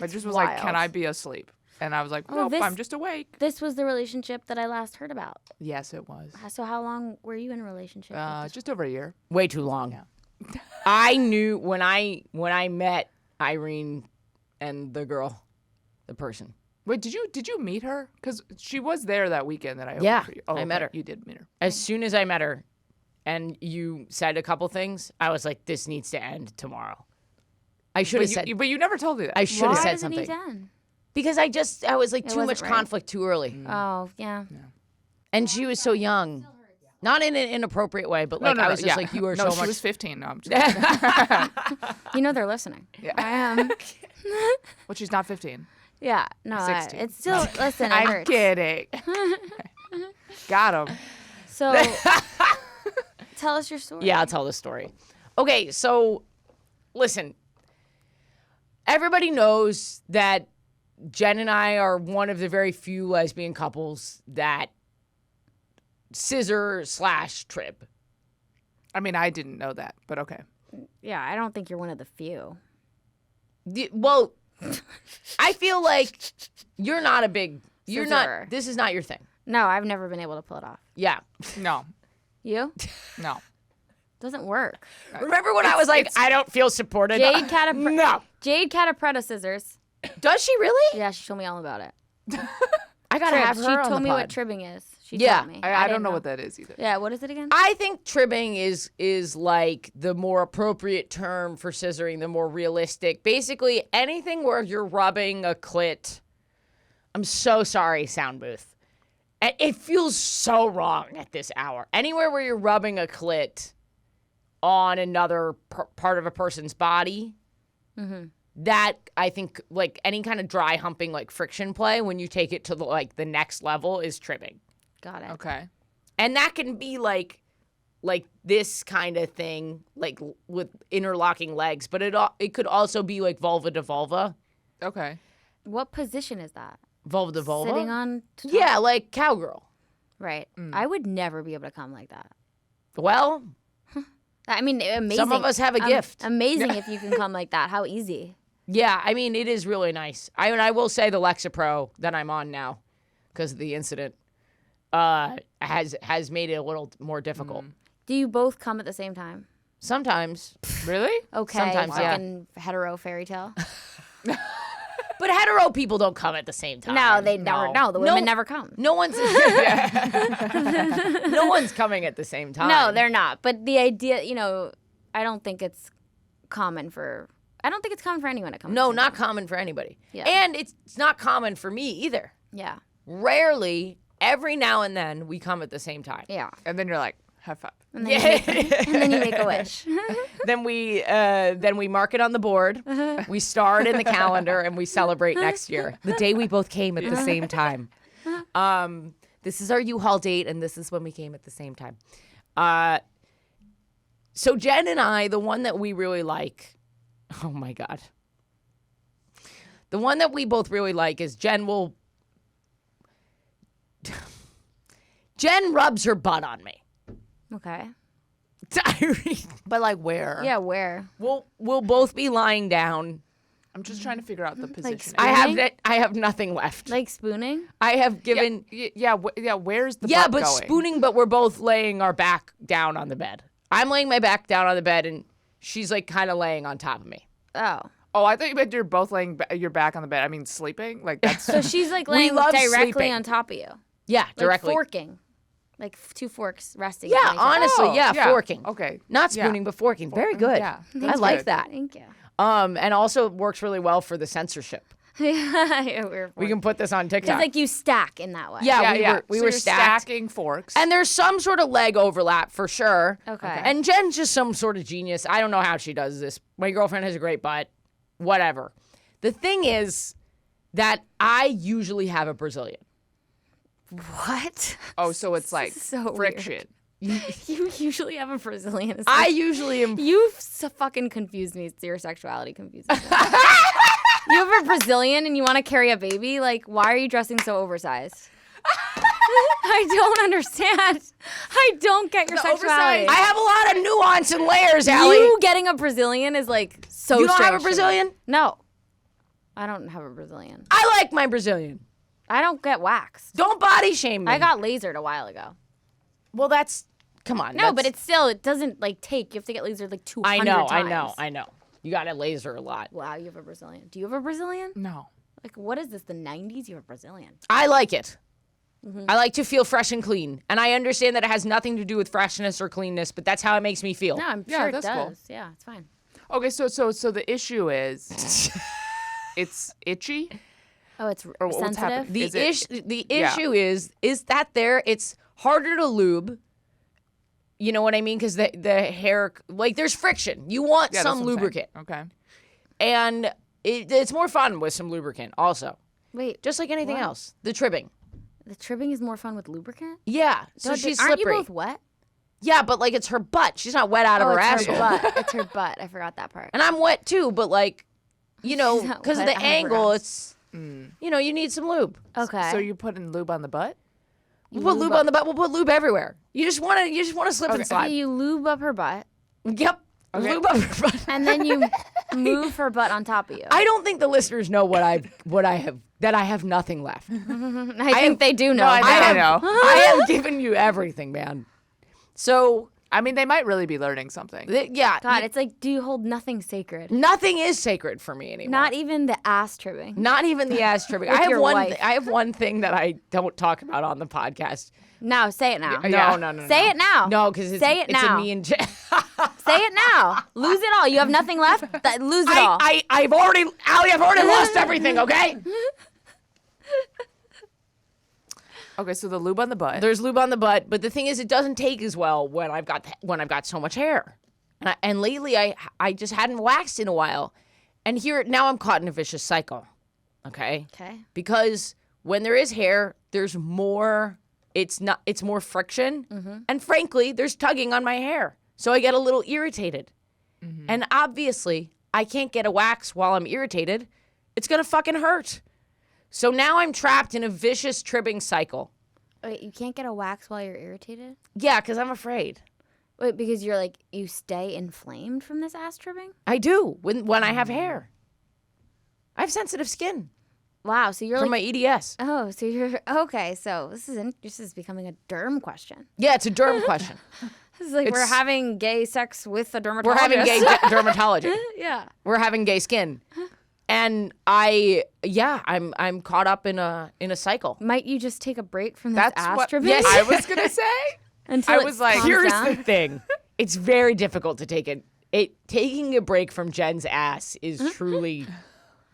S2: I just was like, can
S3: wild.
S2: I be asleep? And I was like,
S3: Oh,
S2: nope,
S3: this-
S2: I'm just awake.
S3: This was the relationship that I last heard about.
S2: Yes, it was.
S3: So how long were you in a relationship? with this-
S2: Just over a year.
S1: Way too long.
S2: Yeah.
S1: I knew when I met Irene and the girl, the person.
S2: Wait, did you meet her? Because she was there that weekend that I opened
S1: Yeah,
S2: for you.
S1: I met her.
S2: You did meet her.
S1: As soon as I met her and you said a couple things, I was like, this needs to end tomorrow. I should have said
S2: But you never told me that.
S1: I should have
S3: Why
S1: said
S3: does it need
S1: something.
S3: to end?
S1: Because I was like too
S3: wasn't
S1: much
S3: right.
S1: conflict too early.
S3: Oh, yeah.
S1: And she was so young. Not in an inappropriate way, but like I was just like, you are
S2: no,
S1: so
S2: she
S1: much.
S2: was 15. No, I'm just kidding.
S3: You know they're listening.
S2: Yeah.
S3: I am.
S2: But she's not 15.
S3: Yeah. No,
S2: 16.
S3: it's still, listen, it
S2: I'm
S3: hurts.
S2: kidding. Got him.
S3: So, tell us your story.
S1: Yeah, I'll tell the story. Okay, so listen. Everybody knows that Jen and I are one of the very few lesbian couples that scissor/trib.
S2: I mean, I didn't know that, but okay.
S3: Yeah, I don't think you're one of the few.
S1: Well, I feel like you're not a big. You're
S3: Scissor.
S1: not. This is not your thing.
S3: No, I've never been able to pull it off.
S1: Yeah.
S2: No.
S3: You?
S2: No.
S3: Doesn't work.
S1: Remember when I was like, I don't feel supported?
S3: Jade Catapretta scissors.
S1: Does she really?
S3: Yeah, she told me all about it.
S1: I gotta
S3: Trib.
S1: have her
S3: She
S1: on
S3: told
S1: the
S3: me
S1: pod.
S3: what tribbing is. She
S1: Yeah.
S3: told me.
S2: I don't
S3: didn't
S2: know what that is either.
S3: Yeah, what is it again?
S1: I think tribbing is like the more appropriate term for scissoring, the more realistic. Basically, anything where you're rubbing a clit. I'm so sorry, sound booth. It feels so wrong at this hour. Anywhere where you're rubbing a clit on another part of a person's body, that I think like any kind of dry humping, like friction play, when you take it to the next level is tribbing.
S3: Got it.
S2: Okay.
S1: And that can be like this kind of thing, like with interlocking legs, but it could also be like vulva to vulva.
S2: Okay.
S3: What position is that?
S1: Vulva to vulva?
S3: Sitting on top?
S1: Yeah, like cowgirl.
S3: Right. I would never be able to come like that.
S1: Well,
S3: I mean, amazing.
S1: some of us have a gift.
S3: Amazing if you can come like that. How easy.
S1: Yeah, I mean, it is really nice. I will say the Lexapro that I'm on now, because of the incident, has made it a little more difficult.
S3: Do you both come at the same time?
S1: Sometimes.
S2: Really?
S3: Okay.
S1: Sometimes, yeah.
S3: Fucking hetero fairy tale.
S1: But hetero people don't come at the same time.
S3: No, they never. No, the women never come.
S1: No one's no one's coming at the same time.
S3: No, they're not. But the idea, I don't think it's common for. I don't think it's common for anyone to come.
S1: No, not common for anybody.
S3: Yeah.
S1: And it's not common for me either.
S3: Yeah.
S1: Rarely, every now and then, we come at the same time.
S3: Yeah.
S2: And then you're like, high five.
S3: And then, and then you make a wish.
S1: Then we mark it on the board. We star it in the calendar, and we celebrate next year. The day we both came at the same time. This is our U-Haul date, and this is when we came at the same time. So Jen and I, the one that we really like, oh my God. The one that we both really like is Jen rubs her butt on me.
S3: Okay.
S1: But like where?
S3: Yeah, where?
S1: We'll both be lying down.
S2: I'm just trying to figure out the position.
S3: Like
S1: I have nothing left.
S3: Like spooning?
S1: I have given
S2: where's the
S1: yeah,
S2: butt
S1: but
S2: going?
S1: spooning. But we're both laying our back down on the bed. I'm laying my back down on the bed, and she's like kind of laying on top of me.
S3: Oh.
S2: Oh, I thought you meant you're both laying your back on the bed. I mean, sleeping? Like that's
S3: So she's like
S1: We
S3: laying
S1: love
S3: directly
S1: sleeping.
S3: on top of you.
S1: Yeah,
S3: Like
S1: directly.
S3: forking. Like two forks resting.
S1: Yeah,
S3: on each other.
S1: honestly,
S2: Oh,
S1: yeah,
S2: yeah.
S1: forking.
S2: Okay.
S1: Not
S2: Yeah.
S1: spooning, but forking. Very good.
S2: Yeah,
S1: I
S2: that's
S1: like
S2: good.
S1: that.
S3: Thank you.
S1: And also it works really well for the censorship.
S3: Yeah,
S1: We can put this on
S3: Because
S1: TikTok.
S3: like you stack in that way.
S1: Yeah, we
S2: So
S1: were
S2: you're
S1: stacked.
S2: stacking forks.
S1: And there's some sort of leg overlap for sure.
S3: Okay.
S1: And Jen's just some sort of genius. I don't know how she does this. My girlfriend has a great butt. Whatever. The thing is that I usually have a Brazilian.
S3: What?
S2: oh, so it's like
S3: So weird.
S2: friction.
S3: You usually have a Brazilian. It's
S1: I
S3: like-
S1: usually am.
S3: You've fucking confused me. Your sexuality confuses me. You have a Brazilian and you want to carry a baby? Like, why are you dressing so oversized? I don't understand. I don't get your sexuality.
S1: I have a lot of nuance and layers, Allie.
S3: You getting a Brazilian is like so
S1: You don't have a
S3: strange to me.
S1: Brazilian?
S3: No. I don't have a Brazilian.
S1: I like my Brazilian.
S3: I don't get waxed.
S1: Don't body shame me.
S3: I got lasered a while ago.
S1: Well, that's. Come on.
S3: No, but it doesn't like take. You have to get lasered like 200 times.
S1: I know. You got to laser a lot.
S3: Wow, you have a Brazilian. Do you have a Brazilian?
S2: No.
S3: Like, what is this, the 90s? You have a Brazilian.
S1: I like it. I like to feel fresh and clean. And I understand that it has nothing to do with freshness or cleanness, but that's how it makes me feel.
S3: No, I'm
S2: Yeah,
S3: sure it
S2: that's
S3: does.
S2: cool.
S3: Yeah, it's fine.
S2: Okay, so the issue is it's itchy.
S3: Oh, it's
S2: Or what's
S3: sensitive.
S2: happening?
S1: The
S2: Is it-
S1: issue is that there it's harder to lube. You know what I mean? Because the hair, like, there's friction. You want
S2: Yeah, that's
S1: some
S2: what I'm saying.
S1: lubricant,
S2: Okay.
S1: and it's more fun with some lubricant. Also,
S3: Wait,
S1: just like anything
S3: What?
S1: else, the tribbing.
S3: the tribbing is more fun with lubricant?
S1: Yeah, so
S3: Don't-
S1: she's
S3: aren't
S1: slippery.
S3: you both wet?
S1: Yeah, but like it's her butt. She's not wet out of her
S3: it's
S1: asshole.
S3: her butt. It's her butt. I forgot that part.
S1: And I'm wet too, but like, you know,
S3: She's not
S1: because of
S3: wet
S1: the
S3: out of her
S1: angle,
S3: ass.
S1: it's, you know, you need some lube.
S3: Okay.
S2: So you're putting lube on the butt?
S1: We'll put lube on the butt. We'll put lube everywhere. You just want to slip and
S3: So
S1: slide.
S3: you lube up her butt,
S1: Yep. Lube up her butt.
S3: and then you move her butt on top of you.
S1: I don't think the listeners know that I have nothing left.
S3: I think they do know.
S2: No, I know.
S1: I have given you everything, man. So
S2: I mean, they might really be learning something.
S1: yeah,
S3: God, it's like, do you hold nothing sacred?
S1: nothing is sacred for me anymore.
S3: Not even the ass tribbing.
S1: Not even the ass tripping.
S3: With
S1: I have
S3: your
S1: one.
S3: wife.
S1: I have one thing that I don't talk about on the podcast.
S3: No, say it now.
S1: No.
S3: Say it now.
S1: No, because it's
S3: Say it
S1: it's
S3: now.
S1: a me and Jen.
S3: Say it now. Lose it all. You have nothing left. Lose it all.
S1: I've already lost everything. Okay.
S2: Okay, so the lube on the butt.
S1: There's lube on the butt, but the thing is, it doesn't take as well when I've got so much hair, and lately I just hadn't waxed in a while, and here now I'm caught in a vicious cycle. Okay.
S3: Okay.
S1: Because when there is hair, there's more. It's more friction, and frankly, there's tugging on my hair, so I get a little irritated, and obviously I can't get a wax while I'm irritated. It's gonna fucking hurt. So now I'm trapped in a vicious tribbing cycle.
S3: Wait, you can't get a wax while you're irritated?
S1: Yeah, because I'm afraid.
S3: Wait, because you're like, you stay inflamed from this ass tribbing?
S1: I do when I have hair. I have sensitive skin
S3: Wow, so you're
S1: from
S3: like,
S1: my EDS.
S3: oh, so you're, okay, so this is becoming a derm question.
S1: Yeah, it's a derm question.
S3: This is like we're
S1: It's-
S3: having gay sex with a dermatologist.
S1: We're having gay dermatology.
S3: Yeah.
S1: We're having gay skin. And I'm caught up in a cycle.
S3: Might you just take a break from this
S2: That's
S3: ass
S2: what
S3: tribbing?
S2: I was gonna say.
S3: Until
S2: I
S3: it
S2: was like,
S3: calms
S1: Here's
S3: down?
S1: the thing. It's very difficult to take it. Taking a break from Jen's ass is truly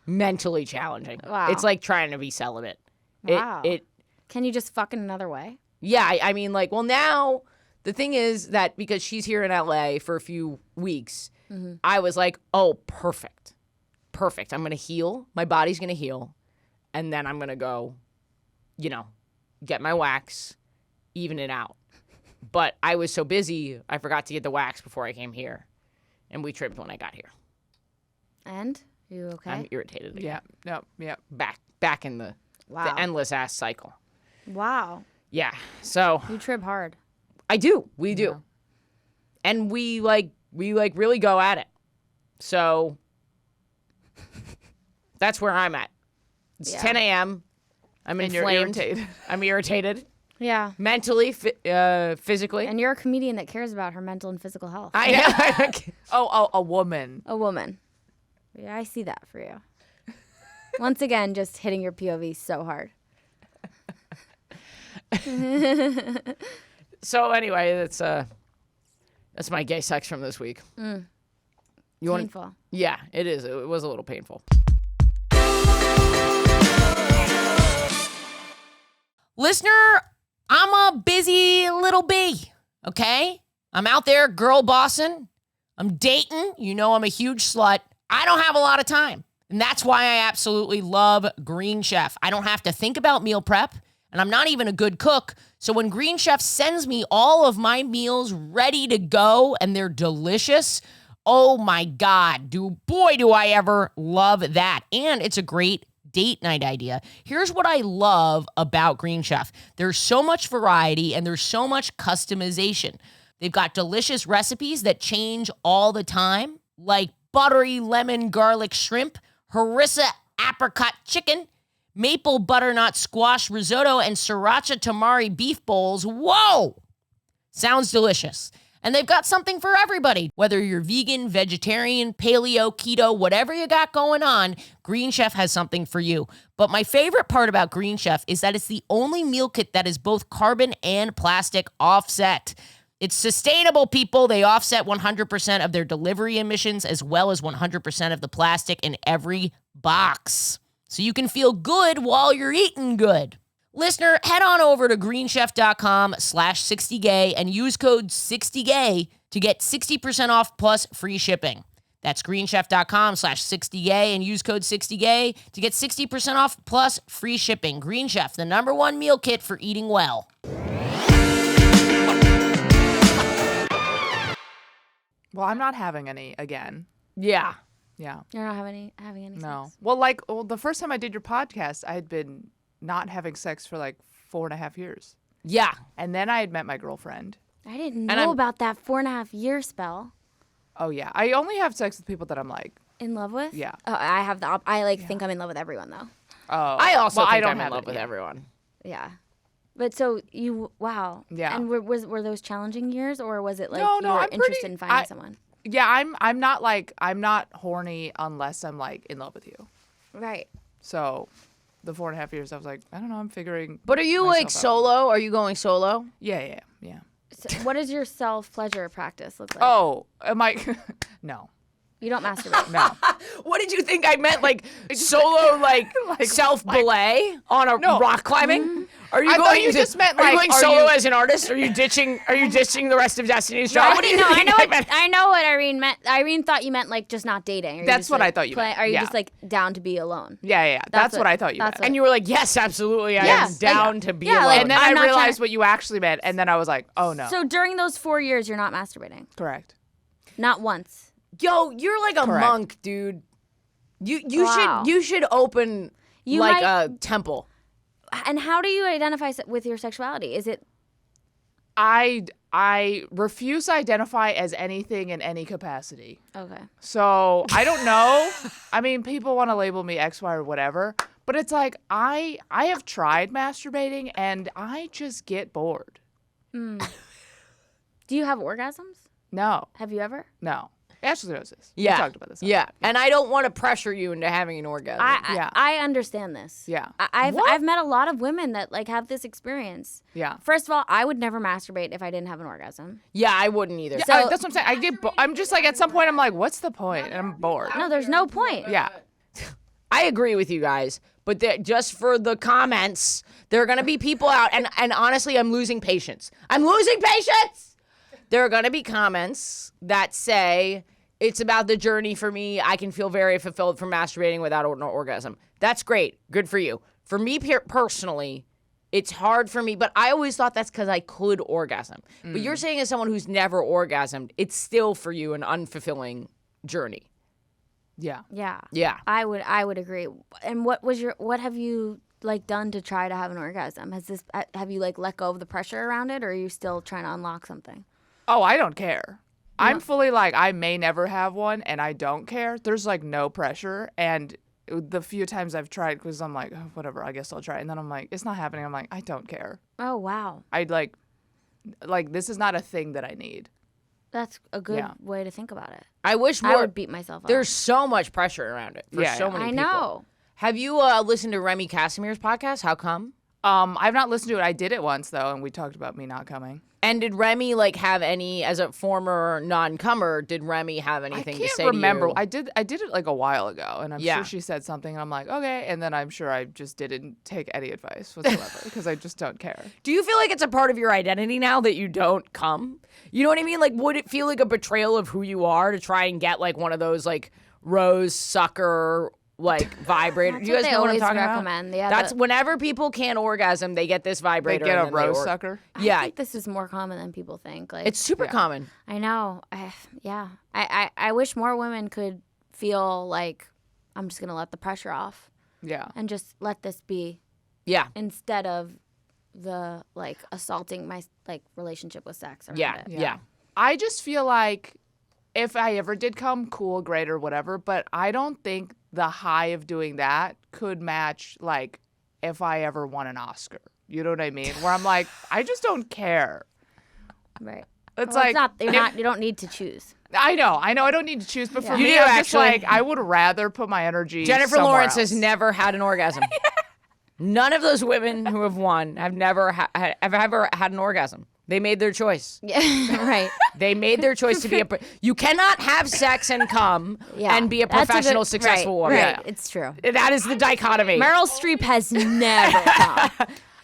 S1: mentally challenging.
S3: Wow.
S1: It's like trying to be celibate.
S3: Wow.
S1: It
S3: Can you just fuck in another way?
S1: Yeah, I mean, like, well, now the thing is that because she's here in LA for a few weeks, I was like, oh, perfect. I'm going to heal. My body's going to heal. And then I'm going to go, get my wax, even it out. But I was so busy, I forgot to get the wax before I came here. And we tripped when I got here.
S3: And? You okay?
S1: I'm irritated again.
S2: Yeah.
S1: Back in the
S3: Wow.
S1: endless ass cycle.
S3: Wow.
S1: Yeah. So
S3: You trip hard.
S1: I do. We do. And we really go at it. So that's where I'm at. It's
S3: Yeah.
S1: 10 a.m. I'm
S2: And you're
S1: inflamed.
S2: irritated.
S1: I'm irritated
S3: Yeah.
S1: mentally, physically.
S3: And you're a comedian that cares about her mental and physical health.
S1: I know.
S2: Oh, a woman.
S3: A woman. Yeah, I see that for you. Once again, just hitting your POV so hard.
S1: So anyway, that's my gay sex from this week. You want?
S3: Painful.
S1: Yeah, it is. It was a little painful. Listener, I'm a busy little bee, okay? I'm out there girl bossing. I'm dating. You know I'm a huge slut. I don't have a lot of time. And that's why I absolutely love Green Chef. I don't have to think about meal prep, and I'm not even a good cook. So when Green Chef sends me all of my meals ready to go and they're delicious, oh my God, do I ever love that. And it's a great date night idea. Here's what I love about Green Chef. There's so much variety and there's so much customization. They've got delicious recipes that change all the time, like buttery lemon garlic shrimp, harissa apricot chicken, maple butternut squash risotto, and sriracha tamari beef bowls. Whoa! Sounds delicious. And they've got something for everybody. Whether you're vegan, vegetarian, paleo, keto, whatever you got going on, Green Chef has something for you. But my favorite part about Green Chef is that it's the only meal kit that is both carbon and plastic offset. It's sustainable, people. They offset 100% of their delivery emissions as well as 100% of the plastic in every box. so you can feel good while you're eating good. Listener, head on over to greenchef.com/60gay and use code 60gay to get 60% off plus free shipping. That's greenchef.com/60gay and use code 60gay to get 60% off plus free shipping. Green Chef, the #1 meal kit for eating well.
S2: Well, I'm not having any again.
S1: Yeah.
S2: Yeah.
S3: You're not having any
S2: No.
S3: sex?
S2: Well, the first time I did your podcast, I had been not having sex for like 4.5 years.
S1: Yeah.
S2: And then I had met my girlfriend.
S3: I didn't
S1: And
S3: know
S1: I'm-
S3: about that 4.5-year spell.
S2: Oh, yeah. I only have sex with people that I'm like,
S3: In love with?
S2: Yeah.
S3: Oh, I have I think I'm in love with everyone though.
S2: oh.
S1: I also think
S2: I don't
S1: I'm in
S2: have
S1: love
S2: it
S1: with
S2: yet.
S1: everyone.
S3: Yeah. But so wow.
S2: Yeah.
S3: And were those challenging years, or was it like
S2: No,
S3: you
S2: no,
S3: were
S2: I'm
S3: interested
S2: pretty-
S3: in finding
S2: I-
S3: someone?
S2: Yeah, I'm not horny unless I'm like in love with you.
S3: Right.
S2: So the 4.5 years, I was like, I don't know, I'm figuring.
S1: But are you
S2: myself
S1: like
S2: out.
S1: solo? Are you going solo?
S2: Yeah.
S3: So what does your self-pleasure practice look like?
S2: Oh, am I? No.
S3: You don't masturbate.
S2: No.
S1: What did you think I meant? Like solo, like self belay on a
S2: No.
S1: rock climbing? Are you
S2: I
S1: going
S2: thought you
S1: to,
S2: just meant,
S1: are you
S2: like,
S1: going
S2: are
S1: solo
S2: you-
S1: as an artist? Are you ditching the rest of Destiny's Child? What do you
S3: No, I
S1: think
S3: know.
S1: meant?
S3: I know what Irene meant. Irene thought you meant like just not dating. Or you
S2: That's
S3: just,
S2: what
S3: like,
S2: I thought you meant.
S3: Are you
S2: Yeah.
S3: just like down to be alone?
S2: Yeah. That's what I thought you meant.
S3: that's what-
S1: And you were like, yes, absolutely. I
S3: Yeah,
S1: am down to be
S3: yeah,
S1: alone.
S3: like-
S2: And then
S3: I'm
S2: I
S3: not trying
S2: realized
S3: to-
S2: what you actually meant, and then I was like, oh no.
S3: So during those 4 years, you're not masturbating.
S2: Correct.
S3: Not once.
S1: Yo, you're like a
S2: Correct.
S1: monk, dude. You
S3: Wow.
S1: should open
S3: You
S1: like
S3: might-
S1: a temple.
S3: And how do you identify with your sexuality? Is it
S2: I refuse to identify as anything in any capacity.
S3: okay?
S2: So I don't know. I mean, people want to label me X, Y, or whatever, but it's like I have tried masturbating and I just get bored.
S3: Do you have orgasms?
S2: No.
S3: Have you ever?
S2: No. Ashley knows this.
S1: Yeah.
S2: We talked about this.
S1: Yeah. And I don't want to pressure you into having an orgasm.
S2: Yeah.
S3: I understand this.
S2: Yeah.
S3: I've met a lot of women that like have this experience.
S2: Yeah.
S3: First of all, I would never masturbate if I didn't have an orgasm.
S1: yeah, I wouldn't either.
S2: Yeah, that's what I'm saying. I get. I'm just like at some point I'm like, what's the point? And I'm bored.
S3: No, there's no point.
S2: Yeah.
S1: I agree with you guys, but just for the comments, there are going to be people out, and honestly, I'm losing patience. I'm losing patience! There are going to be comments that say, it's about the journey for me. I can feel very fulfilled from masturbating without an orgasm. That's great. Good for you. For me personally, it's hard for me, but I always thought that's because I could orgasm. But you're saying as someone who's never orgasmed, it's still for you an unfulfilling journey.
S2: Yeah.
S3: Yeah.
S1: Yeah.
S3: I would agree. And what have you like done to try to have an orgasm? Have you like let go of the pressure around it, or are you still trying to unlock something?
S2: Oh, I don't care. I'm fully like, I may never have one, and I don't care. There's like no pressure. And the few times I've tried, because I'm like, oh, whatever, I guess I'll try. And then I'm like, it's not happening. I'm like, I don't care.
S3: Oh wow,
S2: I'd like this is not a thing that I need.
S3: that's a good
S2: Yeah.
S3: way to think about it.
S1: I wish
S3: I
S1: more.
S3: would beat myself up.
S1: There's so much pressure around it for
S2: Yeah,
S1: so
S2: yeah.
S1: many
S3: I
S1: people.
S3: know.
S1: Have you listened to Remy Casimir's podcast? How come?
S2: I've not listened to it. I did it once though, and we talked about me not coming.
S1: And did Remy like have any, as a former non-comer, did Remy have anything
S2: I
S1: to
S2: can't
S1: say
S2: remember.
S1: to you?
S2: I did it like a while ago, and I'm
S1: Yeah.
S2: sure she said something, and I'm like, okay, and then I'm sure I just didn't take any advice whatsoever because I just don't care.
S1: Do you feel like it's a part of your identity now that you don't come? You know what I mean? Like, would it feel like a betrayal of who you are to try and get like one of those like rose sucker like vibrator?
S3: That's
S1: Do you
S3: what
S1: guys
S3: they
S1: know what I'm
S3: always
S1: talking
S3: recommend.
S1: about?
S3: Yeah,
S1: That's whenever people can't orgasm, they get this
S2: They
S1: vibrator.
S2: get
S1: and
S2: a
S1: then they
S2: rose sucker.
S3: I
S1: Yeah,
S3: think this is more common than people think. Like
S1: it's super common.
S3: I know. I wish more women could feel like I'm just gonna let the pressure off
S2: Yeah.
S3: and just let this be
S1: Yeah,
S3: instead of the like assaulting my like relationship with sex. Around
S1: yeah,
S3: it.
S1: yeah.
S2: I just feel like if I ever did come, cool, great, or whatever, but I don't think the high of doing that could match like if I ever won an Oscar. You know what I mean? Where I'm like, I just don't care.
S3: Right.
S2: It's
S3: Well,
S2: like
S3: you don't need to choose.
S2: I know I don't need to choose, but for
S1: You
S2: me,
S1: do,
S2: I'm just
S1: actually.
S2: like I would rather put my energy.
S1: Jennifer
S2: somewhere
S1: Lawrence
S2: else.
S1: has never had an orgasm. None of those women who have won have never have ever had an orgasm. They made their choice.
S3: Yeah, right.
S1: They made their choice to be you cannot have sex and come and be a
S3: That's
S1: professional,
S3: good-
S1: successful
S3: right,
S1: woman.
S3: Right, it's true.
S1: That is the dichotomy.
S3: Meryl Streep has never come.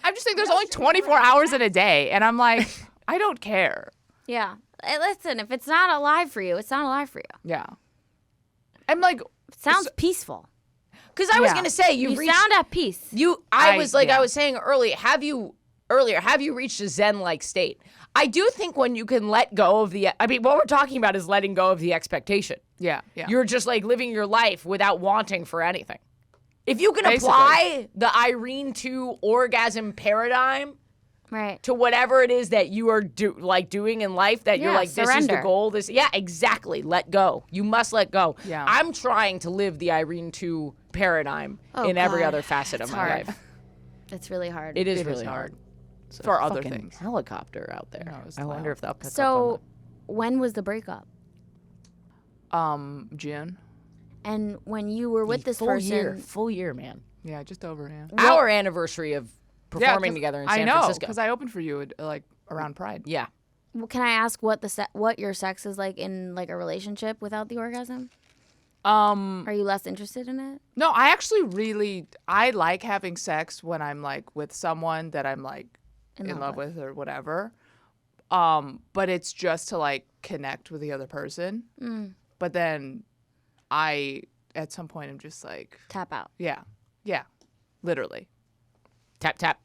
S2: I'm just saying there's only 24 hours in a day, and I'm like, I don't care.
S3: Yeah. Hey, listen, if it's not alive for you, it's not alive for you.
S2: Yeah. I'm like,
S3: It sounds peaceful.
S1: Because I was
S2: Yeah.
S1: going to say,
S3: You
S1: reached,
S3: sound at peace.
S1: I was like,
S2: yeah.
S1: I was saying earlier, have you reached a Zen-like state? I do think when you can let go of what we're talking about is letting go of the expectation.
S2: yeah.
S1: You're just like living your life without wanting for anything. If you can
S2: Basically.
S1: apply the Irene Tu orgasm paradigm
S3: Right.
S1: to whatever it is that you are doing in life, that you're
S3: Yeah,
S1: like, this is the
S3: surrender.
S1: goal. Yeah, exactly. Let go. You must let go.
S2: Yeah.
S1: I'm trying to live the Irene Tu paradigm
S3: Oh,
S1: in every
S3: God.
S1: other facet of
S3: It's
S1: my
S3: hard.
S1: life.
S3: It's really hard.
S1: It is
S2: It is
S1: really
S2: hard.
S1: hard. It's a
S2: For other
S1: fucking
S2: things.
S1: helicopter out there.
S2: No, it's
S1: I wonder
S2: loud.
S1: if they'll pick up
S3: So, when was the breakup?
S2: June.
S3: And when you were with this
S1: full
S3: person,
S1: full year, man.
S2: Yeah, just over, yeah.
S1: Our anniversary of performing
S2: 'cause
S1: together in San
S2: I know,
S1: Francisco.
S2: because I opened for you like around Pride.
S1: Yeah.
S3: can I ask what what your sex is like in like a relationship without the orgasm?
S2: Um,
S3: Are you less interested in it?
S2: no, I actually I like having sex when I'm like with someone that I'm like in love with or whatever. But it's just to like connect with the other person. But then at some point I'm just like,
S3: Tap out.
S2: yeah, literally.
S1: Tap, tap.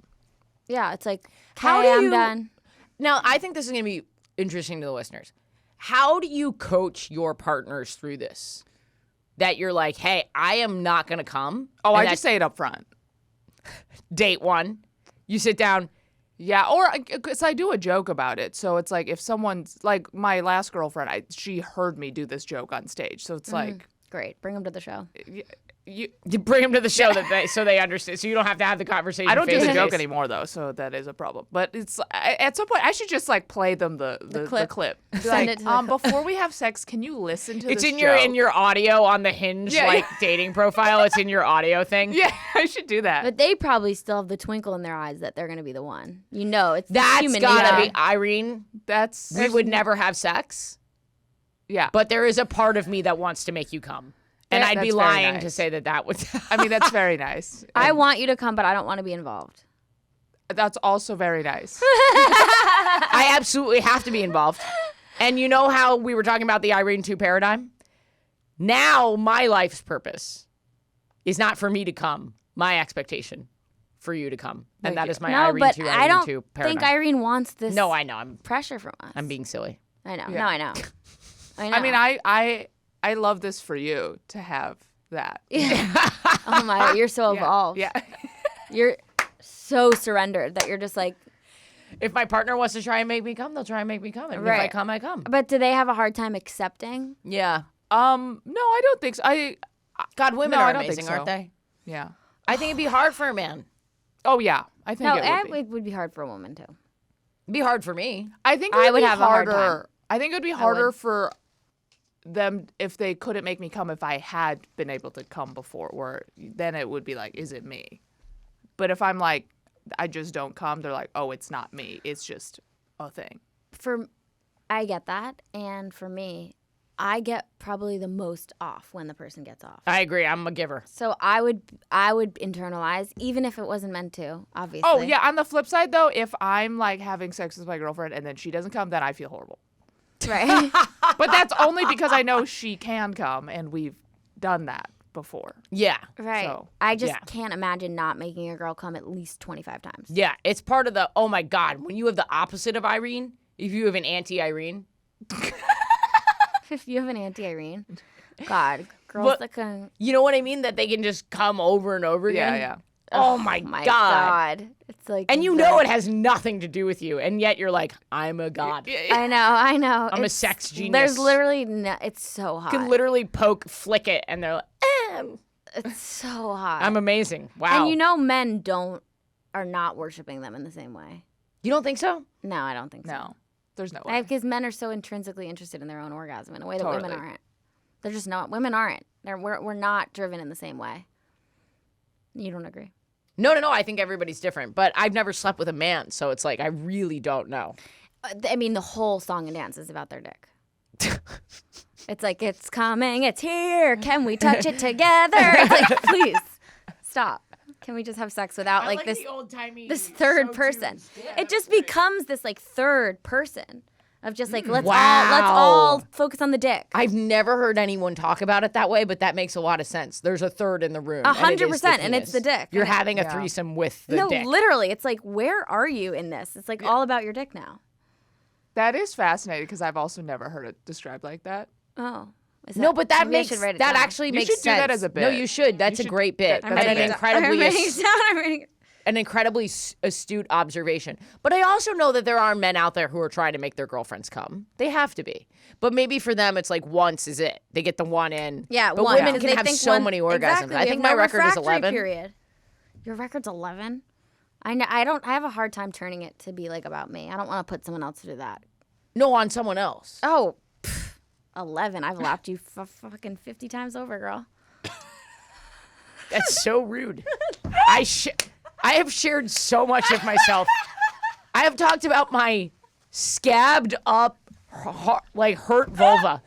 S3: Yeah, it's like,
S1: How
S3: hey,
S1: do
S3: I'm
S1: you-
S3: done.
S1: Now, I think this is going to be interesting to the listeners. How do you coach your partners through this? That you're like, hey, I am not going to come.
S2: Oh,
S1: and
S2: I just say it up front.
S1: date one. You sit down.
S2: Yeah, or because I do a joke about it. So it's like if someone's like my last girlfriend, she heard me do this joke on stage. So it's like,
S3: Great. Bring them to the show.
S2: you,
S1: You bring them to the show so they understand. So you don't have to have the conversation.
S2: I don't do
S1: face
S2: the
S1: to
S2: joke
S1: face.
S2: anymore though, so that is a problem. But it's at some point I should just like play them the clip. Be
S3: Send
S2: like,
S3: it to the
S2: before we have sex, can you listen to
S1: It's
S2: this
S1: in
S2: joke?
S1: your audio on the Hinge
S2: Yeah,
S1: dating profile. It's in your audio thing.
S2: Yeah, I should do that.
S3: But they probably still have the twinkle in their eyes that they're going to be the one. You know, it's
S1: That's
S3: human
S1: gotta
S3: nature.
S1: be Irene.
S2: That's
S1: We would never have sex,
S2: yeah.
S1: but there is a part of me that wants to make you come, and I'd be
S2: That's very
S1: lying to
S2: nice.
S1: say that would.
S2: I mean that's very nice.
S3: I
S2: And
S3: want you to come, but I don't want to be involved.
S2: that's also very nice.
S1: I absolutely have to be involved. And you know how we were talking about the Irene Tu paradigm? Now my life's purpose is not for me to come. My expectation for you to come, and that is my
S3: No,
S1: Irene
S3: but
S1: Tu,
S3: I
S1: Irene
S3: don't
S1: Tu paradigm.
S3: think Irene wants this
S1: No, I know. I'm
S3: pressure from us.
S1: being silly.
S3: I know.
S2: Yeah.
S3: No, I know. I know.
S2: I mean I love this for you to have that.
S3: Oh my God, you're so evolved.
S2: Yeah.
S3: You're so surrendered that you're just like,
S1: If my partner wants to try and make me come, they'll try and make me come. And if I
S3: Right.
S1: come, I come.
S3: but do they have a hard time accepting?
S1: Yeah.
S2: No, I don't think so.
S1: God, women
S2: No,
S1: are
S2: I don't think
S1: amazing,
S2: so.
S1: aren't they?
S2: Yeah.
S1: I think it'd be hard for a man.
S2: Oh yeah. I think
S3: No,
S2: it would be.
S3: it would be hard for a woman too.
S1: It'd be hard for me.
S2: I think
S3: I
S2: it would
S3: would
S2: be
S3: have a hard
S2: harder. I think it would be harder
S3: would.
S2: for them if they couldn't make me come if I had been able to come before, or then it would be like, is it me? But if I'm like, I just don't come, they're like, oh, it's not me. It's just a thing.
S3: I get that, and for me, I get probably the most off when the person gets off.
S1: I agree. I'm a giver.
S3: So I would internalize, even if it wasn't meant to. Obviously.
S2: Oh yeah. On the flip side though, if I'm like having sex with my girlfriend and then she doesn't come, then I feel horrible.
S3: Right.
S2: But that's only because I know she can come and we've done that before.
S1: Yeah.
S3: Right.
S2: So,
S3: I just
S1: yeah.
S3: can't imagine not making a girl come at least 25 times.
S1: Yeah. It's part of the, oh my God, when you have the opposite of Irene, if you have an anti-Irene.
S3: If you have an anti-Irene, God, girls
S1: But-
S3: that can.
S1: You know what I mean? That they can just come over and over
S2: Yeah,
S1: again.
S2: yeah.
S1: Oh my God.
S3: It's like.
S1: And you know it has nothing to do with you, and yet you're like, I'm a god.
S3: I know.
S1: I'm a
S3: It's-
S1: sex genius.
S3: There's literally no. It's so hot.
S1: You can literally flick it, and they're like,
S3: It's so hot.
S1: I'm amazing. Wow.
S3: And you know, men are not worshiping them in the same way.
S1: You don't think so?
S3: No, I don't think so.
S2: No, there's no way.
S3: Because men are so intrinsically interested in their own orgasm in a way that women
S2: Totally.
S3: aren't. They're just not. Women aren't. We're not driven in the same way. You don't agree?
S1: No. I think everybody's different, but I've never slept with a man, so it's like I really don't know.
S3: I mean, the whole song and dance is about their dick. It's like, it's coming, it's here. Can we touch it together? It's like, please stop. Can we just have sex without like this third person? It just becomes this like third person of just like let's all focus on the dick.
S1: I've never heard anyone talk about it that way, but that makes a lot of sense. There's a third in the room.
S3: 100%, and it's the dick.
S1: You're having a threesome with the dick.
S3: No, literally, it's like, where are you in this? It's like all about your dick now.
S2: That is fascinating because I've also never heard it described like that.
S3: Oh.
S1: No, but that
S3: maybe
S1: actually makes sense.
S2: You should do that as a bit.
S1: No, you should. That's a great bit.
S3: I'm
S1: An incredibly astute observation. But I also know that there are men out there who are trying to make their girlfriends come. They have to be. But maybe for them, it's like once is it. They get the one in.
S3: Yeah,
S1: but women can have so many orgasms.
S3: Exactly.
S1: I think my record is 11.
S3: Period. Your record's 11? I have a hard time turning it to be like about me. I don't want to put someone else to do that.
S1: No, on someone else.
S3: Oh, 11. I've lapped you fucking 50 times over, girl.
S1: That's so rude. I have shared so much of myself. I have talked about my scabbed up, hurt vulva.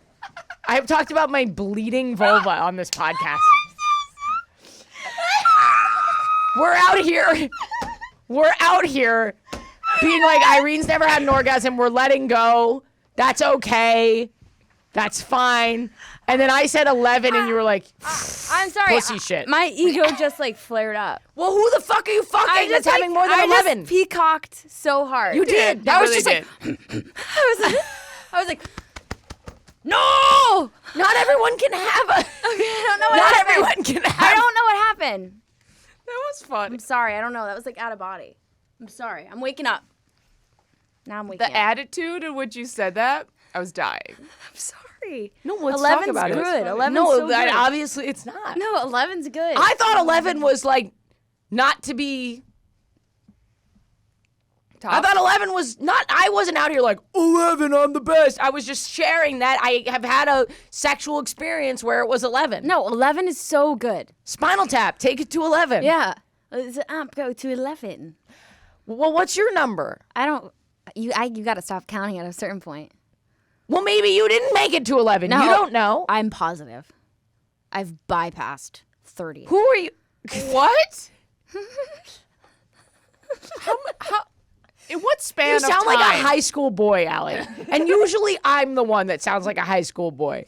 S1: I have talked about my bleeding vulva on this podcast. We're out here being like, Irene's never had an orgasm. We're letting go. That's okay. That's fine. And then I said 11 and you were like,
S3: I'm sorry.
S1: Pussy shit.
S3: My ego just like flared up.
S1: Well, who the fuck are you fucking that's having more than 11?
S3: I just peacocked so hard.
S1: You did.
S2: That
S1: was
S2: really
S1: just
S2: did.
S3: I was like, no!
S1: Not everyone can have a.
S3: Okay, I don't know what
S1: Not
S3: happened.
S1: everyone can have.
S3: I don't know what happened.
S2: That was fun.
S3: I'm sorry. I don't know. That was like out of body. I'm sorry. I'm waking up. Now I'm waking
S2: The
S3: up.
S2: attitude in which you said that, I was dying.
S3: I'm sorry.
S1: No, let's
S3: 11's
S1: talk about it.
S3: good. 11's
S1: no,
S3: so good.
S1: obviously it's not.
S3: No, 11's good.
S1: I thought 11 was like not to be.
S2: Top.
S1: I thought 11 was not. I wasn't out here like 11. I'm the best. I was just sharing that I have had a sexual experience where it was 11.
S3: No, 11 is so good.
S1: Spinal Tap. Take it to 11.
S3: Yeah. The amp go to 11.
S1: Well, what's your number?
S3: I don't. You got to stop counting at a certain point.
S1: Well, maybe you didn't make it to 11.
S3: No,
S1: you don't know.
S3: I'm positive. I've bypassed 30.
S1: Who are you?
S2: What? how in what span
S1: You
S2: of
S1: sound
S2: time?
S1: like a high school boy, Allie. And usually I'm the one that sounds like a high school boy.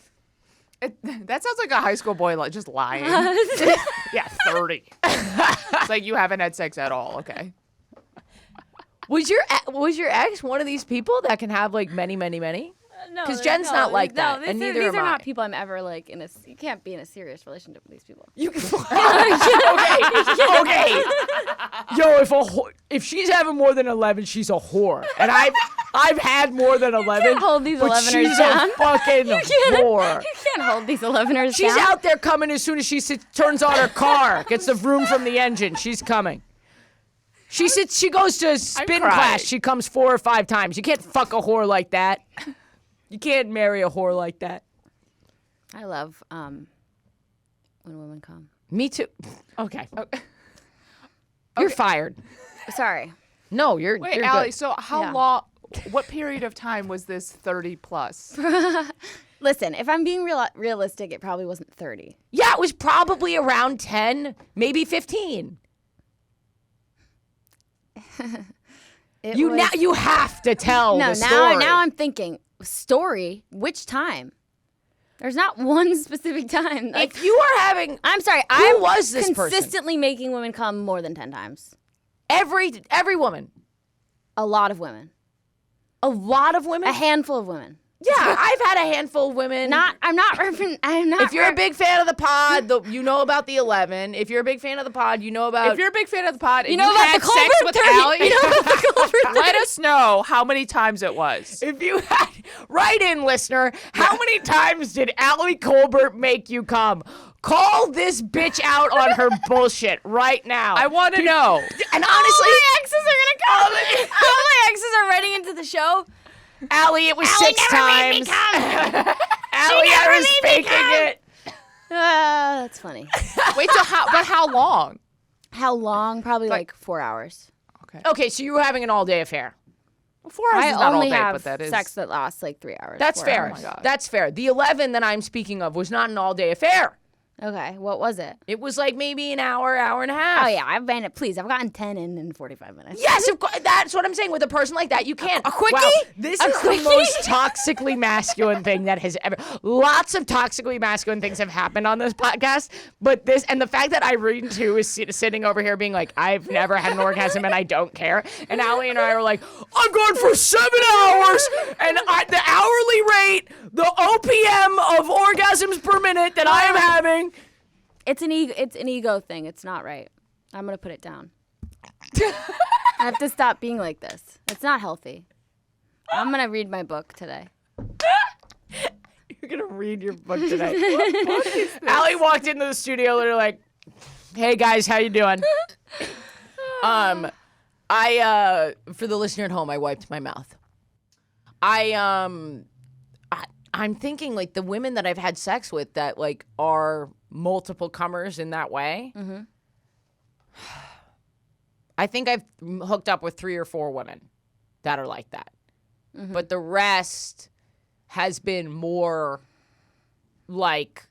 S2: That sounds like a high school boy just lying. Yeah, 30. It's like you haven't had sex at all. Okay.
S1: Was your ex one of these people that can have like many, many, many?
S3: No,
S1: Because Jen's not like that, and neither
S3: these
S1: am
S3: are
S1: I.
S3: not people I'm ever like in a. You can't be in a serious relationship with these people.
S1: You can. okay. Yo, if she's having more than 11, she's a whore, and I've had more than 11.
S3: can't hold these
S1: but
S3: 11ers
S1: she's
S3: down.
S1: a fucking whore.
S3: You can't hold these 11ers
S1: She's
S3: down.
S1: out there coming as soon as she turns on her car, gets the vroom from the engine. She's coming. She goes to spin class. She comes 4 or 5 times. You can't fuck a whore like that. You can't marry a whore like that.
S3: I love when women come.
S1: Me too. Okay. You're fired.
S3: Sorry.
S1: No, you're
S2: Wait,
S1: you're
S2: Allie,
S1: good.
S2: so how
S3: Yeah.
S2: long, what period of time was this 30 plus?
S3: Listen, if I'm being realistic, it probably wasn't 30.
S1: Yeah, it was probably around 10, maybe 15. Now you have to tell
S3: No,
S1: the story.
S3: now I'm thinking story. Which time? There's not one specific time. Like,
S1: if you are having
S3: I'm sorry.
S1: Who was this person?
S3: consistently making women come more than 10 times.
S1: every woman,
S3: A lot of women.
S1: a lot of women.
S3: A handful of women.
S1: Yeah, I've had a handful of women.
S3: I'm not.
S1: If you're a big fan of the pod, you know about the 11. If you're a big fan of the pod, you know about.
S2: If you're a big fan of the pod and you
S3: know about
S2: had
S3: the
S2: sex
S3: Kolbert
S2: with
S3: 30.
S2: Allie,
S3: You know about the Kolbert 30.
S2: let us know how many times it was.
S1: If you had, write in, listener, how many times did Ali Kolbert make you come? Call this bitch out on her bullshit right now.
S2: I want to know.
S1: And honestly,
S3: All my exes are gonna come. All my exes are writing into the show.
S1: Allie, it was 6 times. Allie, I was faking it.
S3: That's funny.
S2: Wait, so how long?
S3: How long? Probably like 4 hours.
S2: Okay.
S1: Okay, so you were having an all-day affair.
S2: 4 hours
S3: I
S2: is not all
S3: only
S2: day,
S3: have
S2: but that is
S3: sex that lasts like 3 hours.
S1: That's
S3: 4
S1: fair.
S3: hours.
S2: my God.
S1: That's fair. The 11 that I'm speaking of was not an all-day affair.
S3: Okay, what was it?
S1: It was like maybe an hour, hour and a half.
S3: Oh yeah, I've gotten 10 in 45 minutes.
S1: Yes, of course. That's what I'm saying. With a person like that, you can't.
S3: A quickie?
S1: Wow, this
S3: A
S1: is
S3: quickie?
S1: the most toxically masculine thing that has ever. Lots of toxically masculine things have happened on this podcast, but this and the fact that Irene Tu is sitting over here being like, I've never had an orgasm and I don't care. And Ali and I were like, I'm going for 7 hours, and the hourly rate, the OPM of orgasms per minute that I am having.
S3: It's an ego thing. It's not right. I'm gonna put it down. I have to stop being like this. It's not healthy. I'm gonna read my book today.
S1: You're gonna read your book today. Ali walked into the studio literally like, hey guys, how you doing? For the listener at home, I wiped my mouth. I'm thinking like the women that I've had sex with that like are multiple comers in that way. Mm-hmm. I think I've hooked up with 3 or 4 women that are like that. Mm-hmm. But the rest has been more like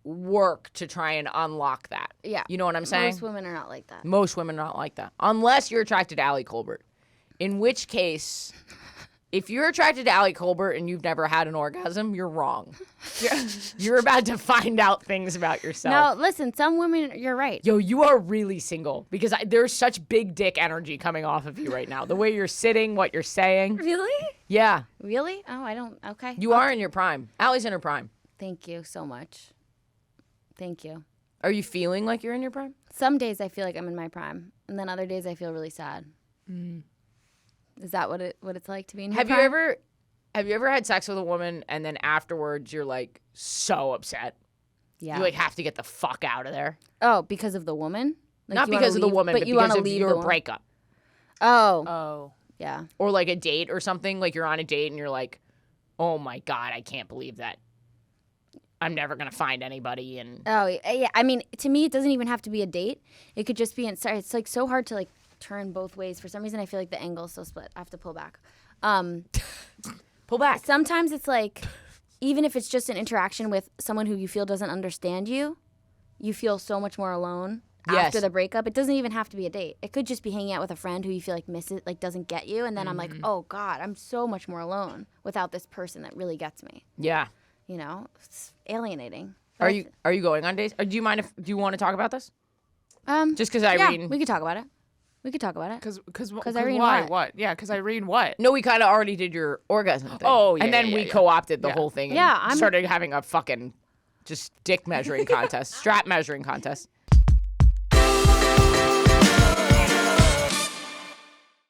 S1: work to try and unlock that.
S3: Yeah.
S1: You know what I'm saying?
S3: Most women are not like that.
S1: Most women are not like that. Unless you're attracted to Ali Kolbert. In which case, if you're attracted to Ali Kolbert and you've never had an orgasm, you're wrong. You're about to find out things about yourself.
S3: No, listen, some women, you're right.
S1: Yo, you are really single because there's such big dick energy coming off of you right now. The way you're sitting, what you're saying.
S3: Really?
S1: Yeah.
S3: Really? Oh, I don't, okay.
S1: You are in your prime. Ali's in her prime.
S3: Thank you so much. Thank you.
S1: Are you feeling like you're in your prime?
S3: Some days I feel like I'm in my prime, and then other days I feel really sad. Is that what it's like to be in your prime?
S1: Have you ever had sex with a woman and then afterwards you're like so upset?
S3: Yeah.
S1: You like have to get the fuck out of there.
S3: Oh, because of the woman? Like
S1: Not
S3: you wanna
S1: because of the
S3: leave-
S1: woman, but
S3: you
S1: because
S3: wanna
S1: of
S3: leave
S1: your
S3: the woman?
S1: breakup.
S3: Oh.
S2: Oh.
S3: Yeah.
S1: Or like a date or something. Like you're on a date and you're like, oh my God, I can't believe that. I'm never going to find anybody. And
S3: Oh, yeah. I mean, to me, it doesn't even have to be a date. It could just be sorry, it's like so hard to like turn both ways. For some reason, I feel like the angle is so split. I have to pull back.
S1: pull back.
S3: Sometimes it's like, even if it's just an interaction with someone who you feel doesn't understand you, you feel so much more alone after the breakup. It doesn't even have to be a date. It could just be hanging out with a friend who you feel like misses, like doesn't get you. And then I'm like, oh God, I'm so much more alone without this person that really gets me.
S1: Yeah.
S3: You know, it's alienating.
S1: Are you going on dates? Or do you want to talk about this? Just because
S3: yeah,
S1: Irene.
S3: we could talk about it. We could talk about it.
S2: Because
S3: Irene
S2: why?
S3: what?
S2: What? Yeah, because Irene what?
S1: No, we kind of already did your orgasm thing.
S2: Oh, yeah,
S1: and then
S2: yeah,
S1: we
S2: yeah.
S1: co-opted the
S2: Yeah.
S1: whole thing. And
S3: Yeah,
S1: started having a fucking just dick measuring contest, strap measuring contest.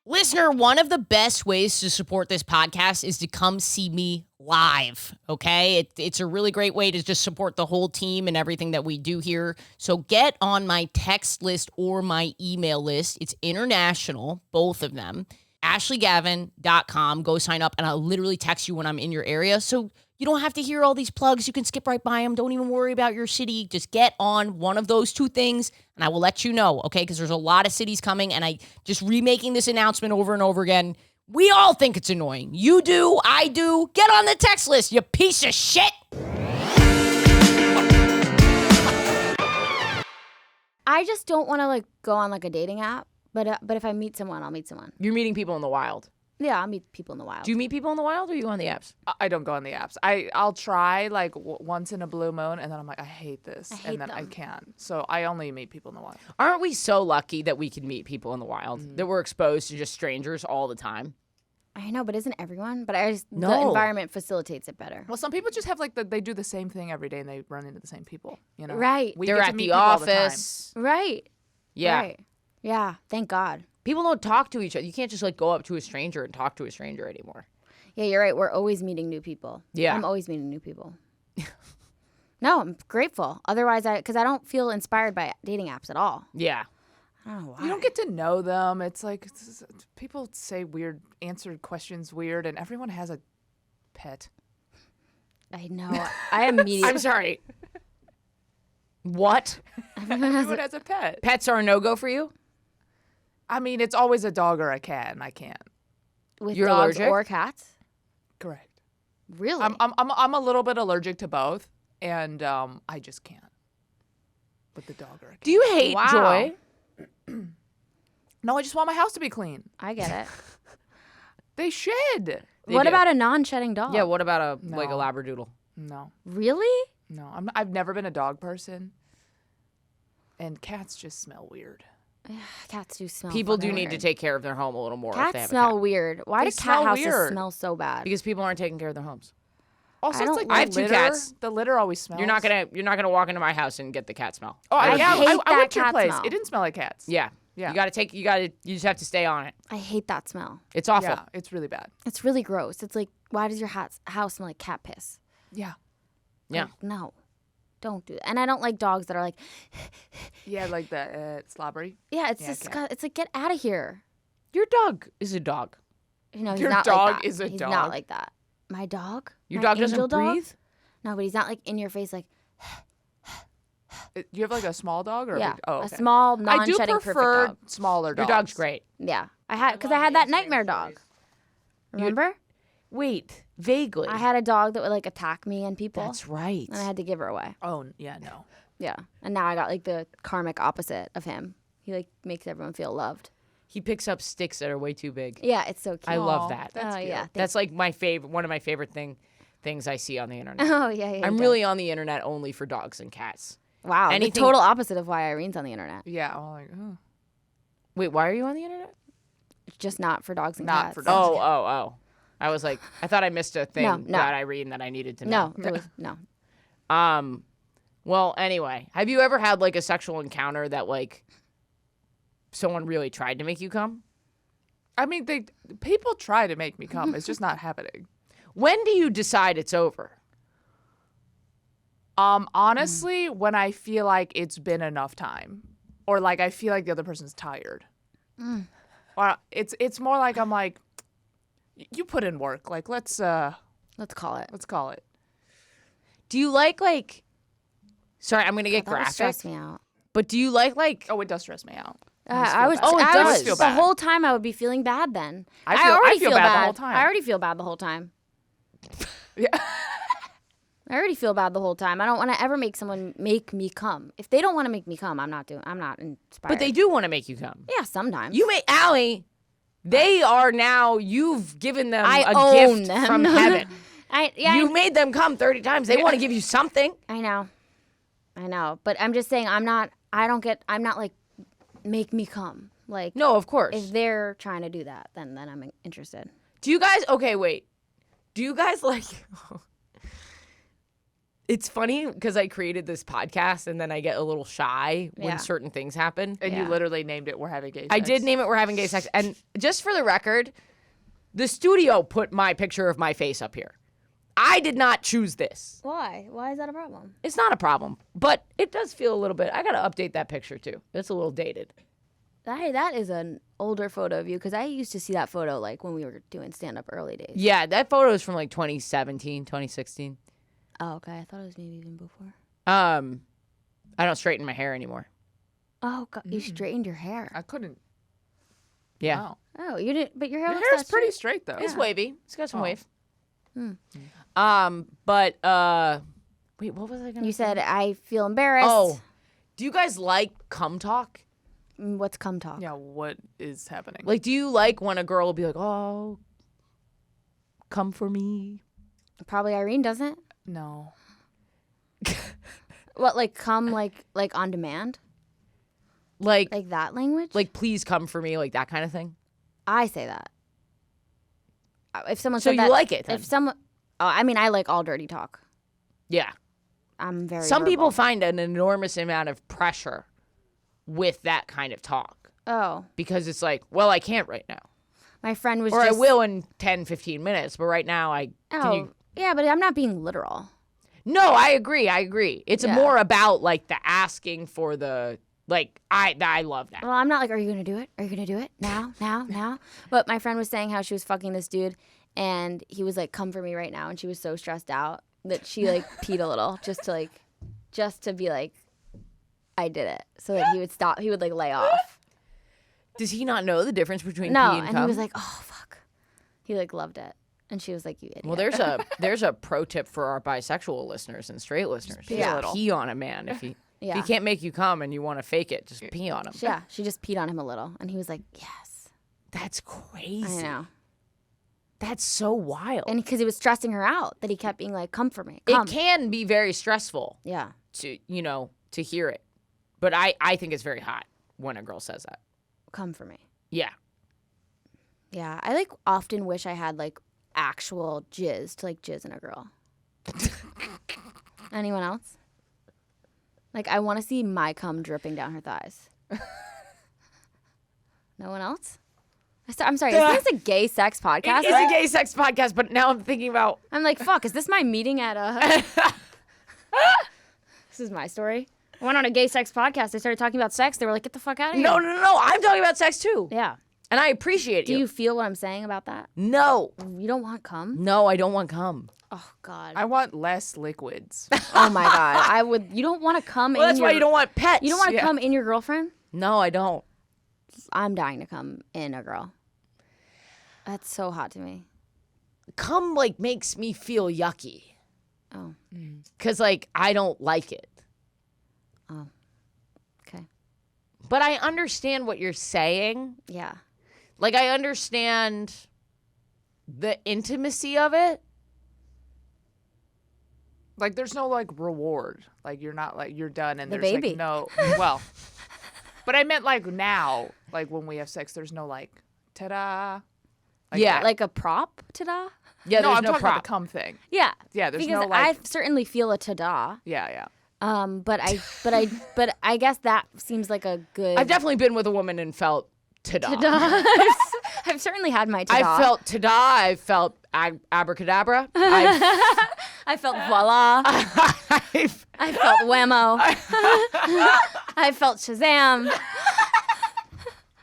S1: Listener, one of the best ways to support this podcast is to come see me live, okay? It's a really great way to just support the whole team and everything that we do here. So get on my text list or my email list. It's international, both of them. AshleyGavin.com. Go sign up, and I'll literally text you when I'm in your area. So you don't have to hear all these plugs. You can skip right by them. Don't even worry about your city. Just get on one of those 2 things, and I will let you know, okay? Because there's a lot of cities coming, and I just remaking this announcement over and over again. We all think it's annoying. You do. I do. Get on the text list, you piece of shit.
S3: I just don't want to like go on like a dating app. But if I meet someone, I'll meet someone.
S1: You're meeting people in the wild.
S3: Yeah, I'll meet people in the wild.
S1: Do you meet people in the wild, or are you on the apps?
S2: I don't go on the apps. I'll try like once in a blue moon, and then I'm like, I hate this,
S3: hate
S2: and then I
S3: them.
S2: can't. So I only meet people in the wild.
S1: Aren't we so lucky that we can meet people in the wild, that we're exposed to just strangers all the time?
S3: I know, but isn't everyone? But the
S1: No.
S3: environment facilitates it better.
S2: Well, some people just have like they do the same thing every day, and they run into the same people. You know,
S3: Right.
S2: We
S1: They're
S2: get to
S1: at
S2: meet
S1: the
S2: people all the time.
S1: office.
S3: Right.
S1: Yeah.
S3: Right. Yeah. Thank God.
S1: People don't talk to each other. You can't just like go up to a stranger and talk to a stranger anymore.
S3: Yeah, you're right. We're always meeting new people.
S1: Yeah.
S3: I'm always meeting new people. No, I'm grateful. Otherwise, because I don't feel inspired by dating apps at all.
S1: Yeah.
S3: I don't know why.
S2: You don't get to know them. It's like people say weird, answer questions weird, and everyone has a pet.
S3: I know. I immediately.
S1: I'm sorry. What?
S2: Everyone has a pet.
S1: Pets are a no-go for you?
S2: I mean, it's always a dog or a cat, and I can't.
S3: With
S1: You're
S3: dogs
S1: allergic?
S3: or cats?
S2: Correct.
S3: Really?
S2: I'm a little bit allergic to both, and I just can't. With the dog or a cat.
S1: Do you hate
S3: Wow.
S1: Joy?
S2: No, I just want my house to be clean.
S3: I get it.
S2: They should.
S1: They
S3: What
S1: do.
S3: about a non-shedding dog?
S1: Yeah, what about a like a
S2: No.
S1: labradoodle?
S2: No,
S3: Really?
S2: no. I've never been a dog person, and cats just smell weird.
S3: Cats do smell.
S1: People do
S3: fucking
S1: need to
S3: weird.
S1: take care of their home a little more if they
S3: Cats
S1: have a
S3: smell
S1: cat.
S3: weird. Why
S2: They
S3: do
S2: smell
S3: cat houses
S2: weird.
S3: smell so bad?
S1: Because people aren't taking care of their homes.
S2: Also,
S3: I
S2: it's
S3: don't
S2: like
S3: like-
S1: I have two
S2: litter.
S1: cats.
S2: The litter always smells.
S1: You're not gonna walk into my house and get the cat smell.
S2: Oh,
S3: I
S2: yeah.
S3: hate
S2: I
S3: that
S2: went to your
S3: cat
S2: place.
S3: smell.
S2: It didn't smell like cats.
S1: Yeah.
S2: Yeah.
S1: You just have to stay on it.
S3: I hate that smell.
S1: It's awful.
S2: Yeah, it's really bad.
S3: It's really gross. It's like, why does your house smell like cat piss?
S2: Yeah.
S1: Yeah.
S3: Like, no, don't do that. And I don't like dogs that are like,
S2: Yeah, like the slobbery.
S3: yeah, it's
S2: Yeah,
S3: just
S2: cat.
S3: it's like, get out of here.
S1: Your dog is a dog.
S3: You know, he's
S2: Your
S3: not
S2: dog
S3: like that.
S2: is a
S3: he's
S2: dog.
S3: not like that. My dog?
S1: Your
S3: My
S1: dog doesn't
S3: angel dog?
S1: breathe?
S3: No, but he's not like in your face like,
S2: Do you have like a small dog or
S3: yeah,
S2: a big? Oh,
S3: a
S2: okay.
S3: small,
S2: I do
S3: non-shedding
S2: prefer
S3: perfect dog.
S2: smaller
S1: Your
S2: dogs.
S1: dog's great.
S3: Yeah, I had that nightmare dog. Remember?
S1: Wait, vaguely.
S3: I had a dog that would like attack me and people,
S1: That's right.
S3: and I had to give her away.
S2: Oh, yeah, no.
S3: Yeah, and now I got like the karmic opposite of him. He like makes everyone feel loved.
S1: He picks up sticks that are way too big.
S3: Yeah, it's so cute.
S1: I love
S2: Aw,
S1: that.
S2: that's
S3: oh
S2: cute.
S3: yeah.
S1: That's like my favorite. One of my favorite things I see on the internet.
S3: Oh yeah.
S1: I'm
S3: he
S1: really on the internet only for dogs and cats.
S3: does. Wow.
S1: anything-
S3: The total opposite of why Irene's on the internet.
S2: Yeah, I'm like, oh.
S1: Wait, why are you on the internet?
S3: It's just not for dogs and
S2: Not
S3: cats.
S2: for dogs.
S1: Oh. I was like, I thought I missed a thing
S3: No.
S1: about Irene that I needed to know.
S3: No, it was no.
S1: Well, anyway, have you ever had like a sexual encounter that like someone really tried to make you come?
S2: I mean, people try to make me come. It's just not happening.
S1: When do you decide it's over?
S2: Honestly, when I feel like it's been enough time, or like I feel like the other person's tired, or it's more like I'm like, you put in work. Like let's
S3: Let's call it.
S1: Do you like? Sorry, I'm gonna get
S3: That would
S1: graphic.
S3: stress me out.
S1: But do you like?
S2: Oh, it does stress me out.
S3: I was.
S1: bad. Oh, it
S3: I
S1: does.
S3: was
S2: Feel
S3: the
S2: bad.
S3: whole time I would be feeling bad. Then
S2: I feel bad the whole time.
S3: I already feel bad the whole time.
S2: Yeah.
S3: I already feel bad the whole time. I don't want to ever make someone make me come. If they don't want to make me come, I'm not inspired.
S1: But they do want to make you come.
S3: Yeah, sometimes.
S1: You may, Allie. They are now. You've given them
S3: I
S1: a
S3: own
S1: gift
S3: them.
S1: from heaven.
S3: You
S1: made them come 30 times. They want to give you something.
S3: I know. But I'm just saying, I'm not like, make me come. Like,
S1: No, of course.
S3: if they're trying to do that, then I'm interested.
S1: Do you guys? Okay, wait. Do you guys like? It's funny because I created this podcast and then I get a little shy when
S3: Yeah.
S1: certain things happen.
S2: And
S3: Yeah.
S2: you literally named it "We're Having Gay Sex."
S1: I did name it "We're Having Gay Sex," and just for the record, the studio put my picture of my face up here. I did not choose this.
S3: Why? Why is that a problem?
S1: It's not a problem, but it does feel a little bit. I gotta update that picture too. It's a little dated.
S3: That is an older photo of you, because I used to see that photo like when we were doing stand-up early days.
S1: Yeah, that photo is from like 2017, 2016.
S3: Oh, okay. I thought it was maybe even before.
S1: I don't straighten my hair anymore.
S3: Oh, God, you straightened your hair.
S2: I couldn't.
S1: Yeah,
S2: Wow.
S3: Oh, you didn't. But your hair
S2: Your
S3: looks
S2: hair's
S3: that
S2: pretty
S3: straight.
S2: straight though.
S1: it's wavy. It's got some
S2: Oh.
S1: wave.
S3: Hmm.
S1: But wait, what was I gonna?
S3: You
S1: say?
S3: said I feel embarrassed.
S1: Oh, do you guys like cum talk?
S3: What's cum talk?
S2: Yeah. What is happening?
S1: Like, do you like when a girl will be like, "Oh, come for me"?
S3: Probably Irene doesn't.
S2: No.
S3: What, like cum, like on demand,
S1: Like,
S3: like that language?
S1: please come for me, like that kind of thing.
S3: I say that. If someone
S1: So
S3: said
S1: you
S3: that,
S1: like it then?
S3: If someone, I mean, I like all dirty talk.
S1: Yeah.
S3: I'm very.
S1: Some people
S3: verbal.
S1: find an enormous amount of pressure with that kind of talk
S3: Oh,
S1: because it's like, well, I can't right now,
S3: my friend was.
S1: or
S3: just,
S1: I will in 10, 15 minutes, but right now I.
S3: Oh,
S1: Can you?
S3: yeah, but I'm not being literal.
S1: No, I agree. It's
S3: Yeah.
S1: more about like the asking for the like. I love that.
S3: Well, I'm not like, are you gonna do it? Are you gonna do it now? But my friend was saying how she was fucking this dude, and he was like, "Come for me right now," and she was so stressed out that she like peed a little just to be like, I did it, so that he would stop. He would like lay off.
S1: Does he not know the difference between
S3: No,
S1: pee and
S3: and
S1: cum?
S3: he was like, "Oh fuck." He like loved it. And she was like, you idiot.
S1: Well, there's a pro tip for our bisexual listeners and straight listeners.
S2: pee a little.
S1: Pee on a man if he can't make you come and you want to fake it. Just pee on him.
S3: Yeah, she just peed on him a little, and he was like, yes.
S1: That's crazy.
S3: I know.
S1: That's so wild.
S3: And because he was stressing her out, that he kept being like, come for me. Come.
S1: It can be very stressful.
S3: Yeah.
S1: To hear it, but I think it's very hot when a girl says that.
S3: Come for me.
S1: Yeah.
S3: Yeah, I like often wish I had like actual jizz to like jizz in a girl. Anyone else? Like I want to see my cum dripping down her thighs. No one else? I'm sorry, is this a gay sex podcast?
S1: It's a gay sex podcast, but now I'm thinking about...
S3: I'm like, fuck, is this my meeting at a... This is my story. I went on a gay sex podcast. They started talking about sex. They were like, get the fuck out of here.
S1: No. I'm talking about sex too.
S3: Yeah.
S1: And I appreciate
S3: Do you feel what I'm saying about that?
S1: No.
S3: You don't want cum?
S1: No, I don't want cum.
S3: Oh, God.
S2: I want less liquids.
S3: Oh, my God. You don't want to cum
S1: Well, that's why you don't want pets.
S3: You don't want to cum in your girlfriend?
S1: No, I don't.
S3: I'm dying to come in a girl. That's so hot to me.
S1: Cum, like, makes me feel yucky.
S3: Oh.
S1: Because, like, I don't like it.
S3: Oh. Okay.
S1: But I understand what you're saying.
S3: Yeah.
S1: Like, I understand the intimacy of it.
S2: Like, there's no, like, reward. Like, you're not, like, you're done and
S3: The
S2: there's,
S3: baby.
S2: like, no... Well, but I meant, like, now, like, when we have sex, there's no, like, ta-da. Like
S1: Yeah.
S2: that.
S3: Like a prop, ta-da?
S1: Yeah,
S2: no,
S1: there's
S2: I'm
S1: no
S2: talking
S1: prop.
S2: about the cum thing.
S3: Yeah.
S2: Yeah, there's
S3: because
S2: no, like...
S3: I certainly feel a ta-da.
S2: Yeah.
S3: But I guess that seems like a good...
S1: I've definitely been with a woman and felt ta-da.
S3: Ta-da. I've certainly had my ta-da.
S1: I felt ta-da. I felt abracadabra.
S3: I felt voila. I felt whammo. I felt Shazam.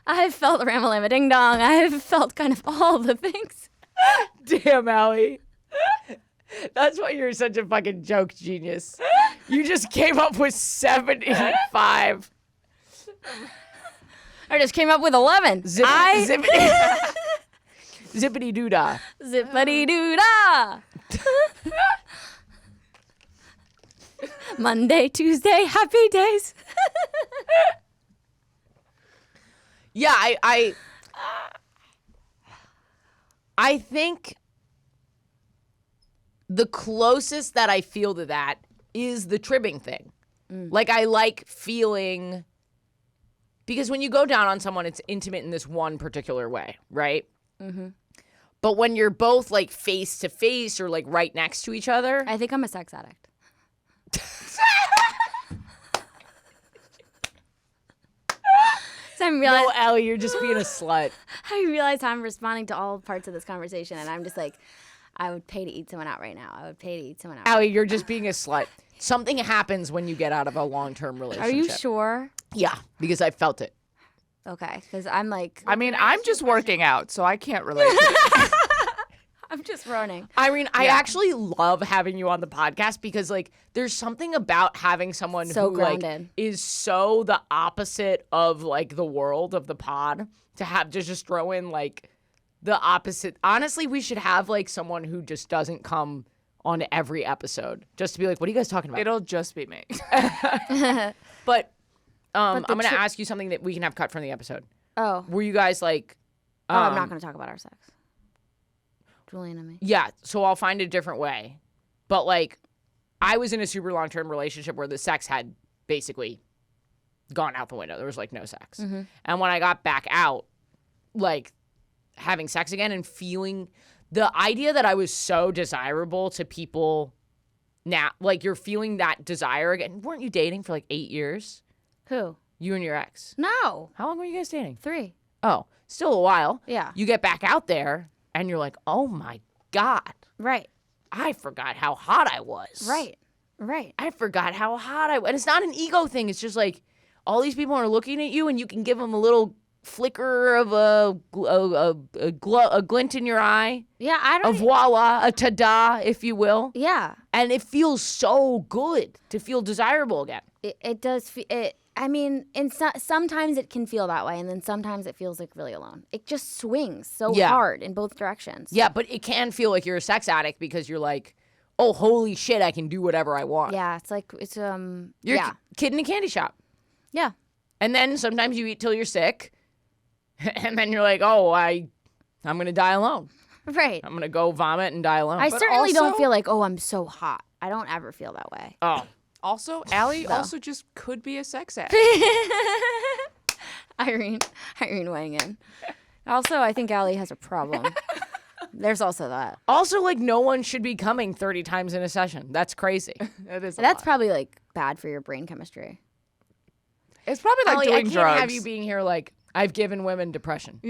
S3: I felt Ramalama Ding Dong. I've felt kind of all the things.
S1: Damn, Allie. That's why you're such a fucking joke genius. You just came up with 75.
S3: I just came up with 11.
S1: Zippity doo-dah.
S3: Zippity doo dah. Monday, Tuesday, happy days.
S1: Yeah, I think the closest that I feel to that is the tribbing thing. Like, I like feeling, because when you go down on someone, it's intimate in this one particular way, right? Mm-hmm. But when you're both, like, face to face or, like, right next to each other.
S3: I think I'm a sex addict. So
S1: No, Ellie, you're just being a slut.
S3: I realize how I'm responding to all parts of this conversation, and I'm just like, I would pay to eat someone out right now. I would pay to eat someone out.
S1: Allie, you're just being a slut. Something happens when you get out of a long-term relationship.
S3: Are you sure?
S1: Yeah, because I felt it.
S3: Okay, because I'm like,
S2: I mean, I'm just working out, so I can't relate to it.
S3: I'm just running.
S1: Irene, I actually love having you on the podcast because, like, there's something about having someone
S3: So
S1: who
S3: grounded.
S1: like is so the opposite of like the world of the pod to just throw in like the opposite. Honestly, we should have like someone who just doesn't come on every episode just to be like, what are you guys talking about?
S2: It'll just be me.
S1: But I'm
S3: the
S1: going to ask you something that we can have cut from the episode.
S3: Oh,
S1: Were you guys like...
S3: I'm not going to talk about our sex. Julian and me.
S1: Yeah, so I'll find a different way. But, like, I was in a super long-term relationship where the sex had basically gone out the window. There was, like, no sex.
S3: Mm-hmm.
S1: And when I got back out, like, having sex again and feeling the idea that I was so desirable to people now, like, you're feeling that desire again. Weren't you dating for, like, 8 years?
S3: Who?
S1: You and your ex.
S3: No.
S1: How long were you guys dating?
S3: 3.
S1: Oh, still a while.
S3: Yeah.
S1: You get back out there, and you're like, oh, my God.
S3: Right.
S1: I forgot how hot I was.
S3: Right. Right.
S1: I forgot how hot I was. And it's not an ego thing. It's just like all these people are looking at you, and you can give them a little flicker of a glint in your eye.
S3: Yeah, I
S1: A
S3: don't.
S1: voila, a ta-da, if you will.
S3: Yeah.
S1: And it feels so good to feel desirable again.
S3: It does. I mean, sometimes it can feel that way, and then sometimes it feels like really alone. It just swings so hard in both directions.
S1: Yeah, but it can feel like you're a sex addict because you're like, oh, holy shit, I can do whatever I want.
S3: Yeah, it's like
S1: You're a kid in a candy shop.
S3: Yeah.
S1: And then sometimes you eat till you're sick, and then you're like, oh, I'm gonna die alone.
S3: Right.
S1: I'm gonna go vomit and die alone.
S3: I certainly don't feel like, oh, I'm so hot. I don't ever feel that way.
S1: Oh.
S2: Also, Ali also just could be a sex addict.
S3: Irene weighing in. Also, I think Ali has a problem. There's also that.
S1: Also, like, no one should be coming 30 times in a session. That's crazy.
S2: That's
S3: probably like bad for your brain chemistry.
S2: It's probably like
S1: Ali,
S2: doing
S1: I can't
S2: drugs.
S1: have you being here like, I've given women depression.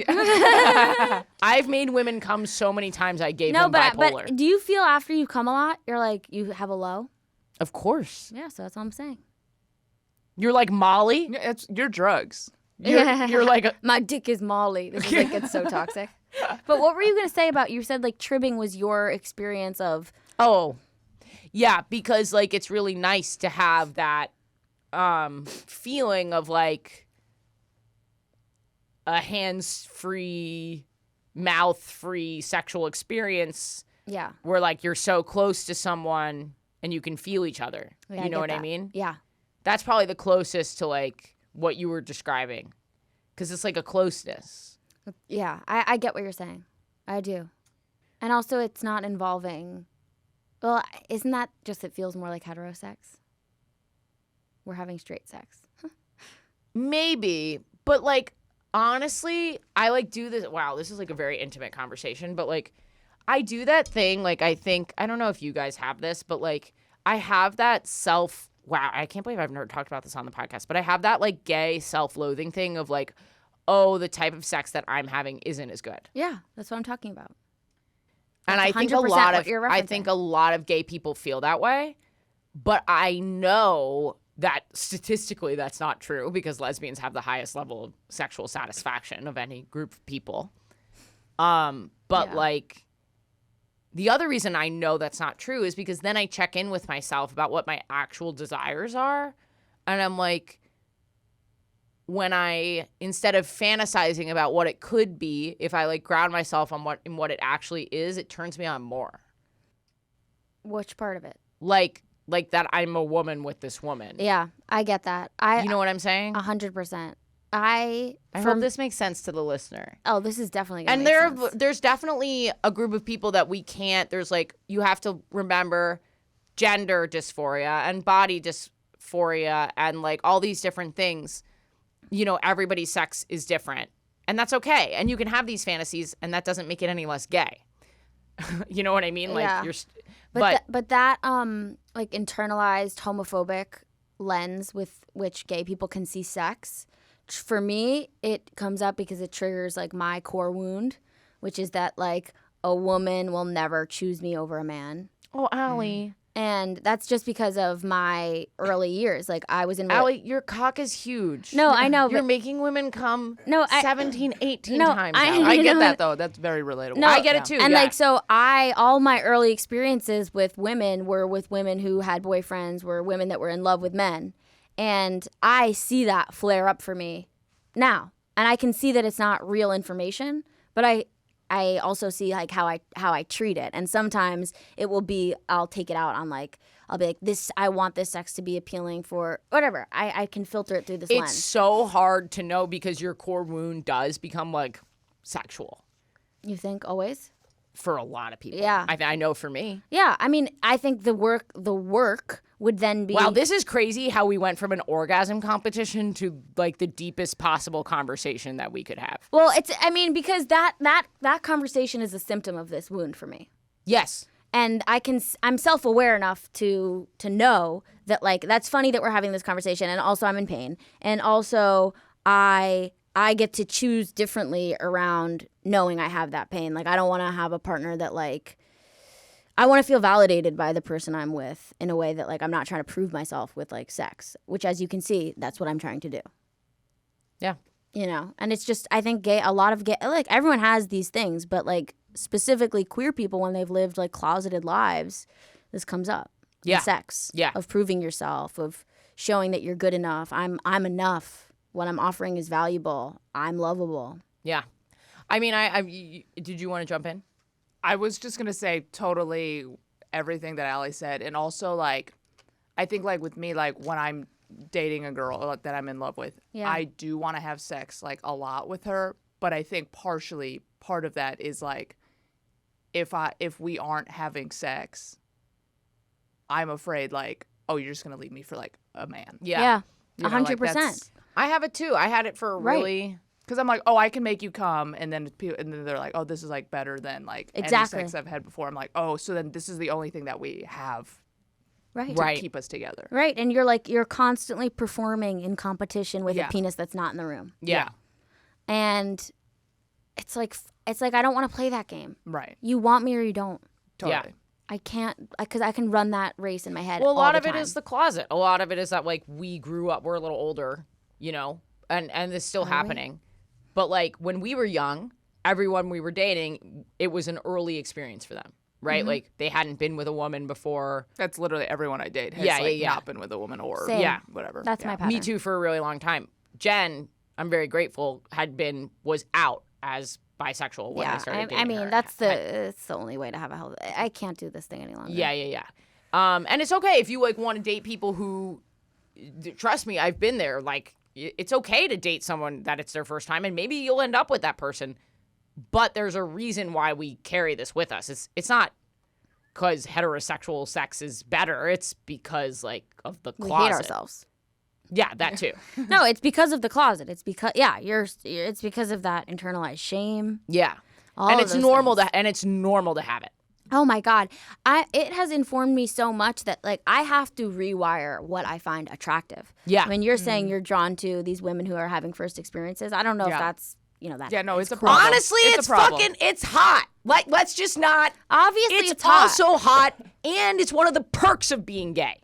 S1: I've made women come so many times I gave them bipolar.
S3: But do you feel after you come a lot, you're like, you have a low?
S1: Of course.
S3: Yeah, so that's all I'm saying.
S1: You're like Molly?
S2: Yeah, you're drugs.
S1: You're like
S3: my dick is Molly. This is like, it's so toxic. But what were you going to say about, you said like tribbing was your experience of.
S1: Oh, yeah, because like it's really nice to have that feeling of like a hands-free, mouth-free sexual experience.
S3: Yeah.
S1: Where like you're so close to someone and you can feel each other.
S3: Yeah,
S1: you know what
S3: that.
S1: I mean?
S3: Yeah.
S1: That's probably the closest to like what you were describing. Because it's like a closeness.
S3: Yeah, I get what you're saying. I do. And also it's not involving, well, isn't that just, it feels more like heterosex? We're having straight sex.
S1: Maybe. But like, honestly, I like do this. Wow, this is like a very intimate conversation. But like, I do that thing. Like, I don't know if you guys have this, but like, I have that wow, I can't believe I've never talked about this on the podcast, but I have that like gay self-loathing thing of like, oh, the type of sex that I'm having isn't as good.
S3: Yeah, that's what I'm talking about.
S1: And
S3: That's
S1: I think a lot of gay people feel that way, but I know that statistically that's not true because lesbians have the highest level of sexual satisfaction of any group of people. But like, the other reason I know that's not true is because then I check in with myself about what my actual desires are. And I'm like, when instead of fantasizing about what it could be, if I like ground myself on what it actually is, it turns me on more.
S3: Which part of it?
S1: Like that I'm a woman with this woman.
S3: Yeah, I get that.
S1: You know what I'm saying?
S3: 100%.
S1: I hope this makes sense to the listener.
S3: Oh, this is definitely gonna
S1: and
S3: make sense.
S1: There's definitely a group of people that we can't. There's like, you have to remember gender dysphoria and body dysphoria and like all these different things. You know, everybody's sex is different, and that's okay. And you can have these fantasies, and that doesn't make it any less gay. You know what I mean? Like
S3: yeah. But that like internalized homophobic lens with which gay people can see sex, for me, it comes up because it triggers like my core wound, which is that like a woman will never choose me over a man.
S1: Oh, Ali.
S3: And that's just because of my early years. Like I was in...
S1: Ali, your cock is huge.
S3: No, I know.
S1: You're making women come 17, 18 times.
S2: I get that, though. That's very relatable.
S1: No, I get it, too.
S3: And
S1: yeah.
S3: like, so all my early experiences with women were with women who had boyfriends, were women that were in love with men. And I see that flare up for me now. And I can see that it's not real information, but I also see like how I treat it. And sometimes it will be, I'll take it out on like, I'll be like, I want this sex to be appealing for whatever. I can filter it through this lens.
S1: It's so hard to know because your core wound does become like sexual.
S3: You think always?
S1: For a lot of people.
S3: Yeah.
S1: I know for me.
S3: Yeah. I mean, I think the work would then be...
S1: Wow, this is crazy how we went from an orgasm competition to like the deepest possible conversation that we could have.
S3: Well, because that conversation is a symptom of this wound for me.
S1: Yes.
S3: And I'm self-aware enough to know that like, that's funny that we're having this conversation, and also I'm in pain. And also I get to choose differently around knowing I have that pain. Like, I don't want to have a partner that like, I want to feel validated by the person I'm with in a way that like, I'm not trying to prove myself with like sex, which as you can see, that's what I'm trying to do.
S1: Yeah.
S3: You know, and it's just, I think a lot of gay, like everyone has these things, but like specifically queer people, when they've lived like closeted lives, this comes up.
S1: Yeah.
S3: Sex.
S1: Yeah.
S3: Of proving yourself, of showing that you're good enough. I'm enough. What I'm offering is valuable. I'm lovable.
S1: Yeah. I mean, did you want to jump in?
S2: I was just gonna say totally everything that Ali said, and also like, I think like with me, like when I'm dating a girl that I'm in love with, I do want to have sex like a lot with her, but I think partially part of that is like, if we aren't having sex, I'm afraid like, oh, you're just gonna leave me for like a man.
S3: Yeah.
S2: You know, like,
S3: 100%.
S1: I have it too. I had it for really.
S2: Because I'm like, oh, I can make you come, and then they're like, oh, this is like better than like any sex I've had before. I'm like, oh, so then this is the only thing that we have to keep us together.
S3: Right, and you're constantly performing in competition with a penis that's not in the room.
S1: Yeah.
S3: And it's like I don't want to play that game.
S2: Right.
S3: You want me or you don't.
S2: Totally.
S1: Yeah.
S3: I can't, because I can run that race in my head.
S1: Well, a lot
S3: all
S1: of
S3: the
S1: it
S3: time.
S1: is the closet. A lot of it is that like we grew up, we're a little older, you know, and it's still happening. But like when we were young, everyone we were dating, it was an early experience for them, right? Like they hadn't been with a woman before.
S2: That's literally everyone I date has not been with a woman or whatever.
S3: That's my pattern.
S1: Me too for a really long time. Jen, I'm very grateful, was out as bisexual when I started dating
S3: I mean,
S1: her.
S3: it's the only way to have a healthy. I can't do this thing any longer.
S1: Yeah. And it's okay if you like want to date people who, trust me, I've been there. Like it's okay to date someone that it's their first time, and maybe you'll end up with that person. But there's a reason why we carry this with us. It's not because heterosexual sex is better. It's because like of the closet.
S3: We hate ourselves.
S1: Yeah, that too.
S3: No, it's because of the closet. It's because it's because of that internalized shame.
S1: Yeah.
S3: All
S1: and
S3: of
S1: it's
S3: those
S1: normal
S3: things.
S1: to have it.
S3: Oh my God. It has informed me so much that like I have to rewire what I find attractive.
S1: Yeah.
S3: When you're saying you're drawn to these women who are having first experiences, I don't know if that's, that.
S2: Yeah, no, it's a
S3: cool.
S2: problem.
S1: Honestly,
S2: it's a problem.
S1: it's hot. Like, let's just not.
S3: Obviously
S1: It's
S3: hot.
S1: also hot, and it's one of the perks of being gay.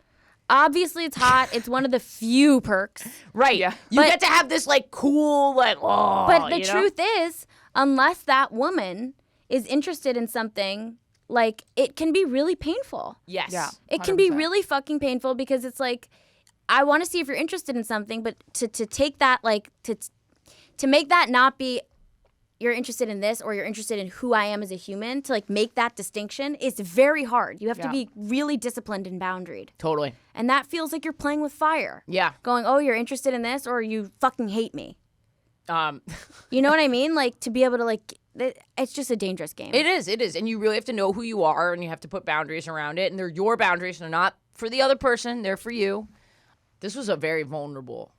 S3: Obviously it's hot. It's one of the few perks.
S1: Right.
S2: Yeah.
S1: You get to have this like cool, like, oh.
S3: But the truth is, unless that woman is interested in something, like it can be really painful.
S1: Yes.
S2: Yeah.
S3: It can be
S2: 100%.
S3: really fucking painful because it's like, I want to see if you're interested in something, but to take that, like, to make that not be you're interested in this or you're interested in who I am as a human, to like make that distinction is very hard. You have to be really disciplined and boundaried.
S1: Totally.
S3: And that feels like you're playing with fire.
S1: Yeah.
S3: Going, oh, you're interested in this or you fucking hate me.
S1: You
S3: You know what I mean? Like to be able to like, it's just a dangerous game.
S1: It is. And you really have to know who you are, and you have to put boundaries around it, and they're your boundaries, and they're not for the other person, they're for you. This was a very vulnerable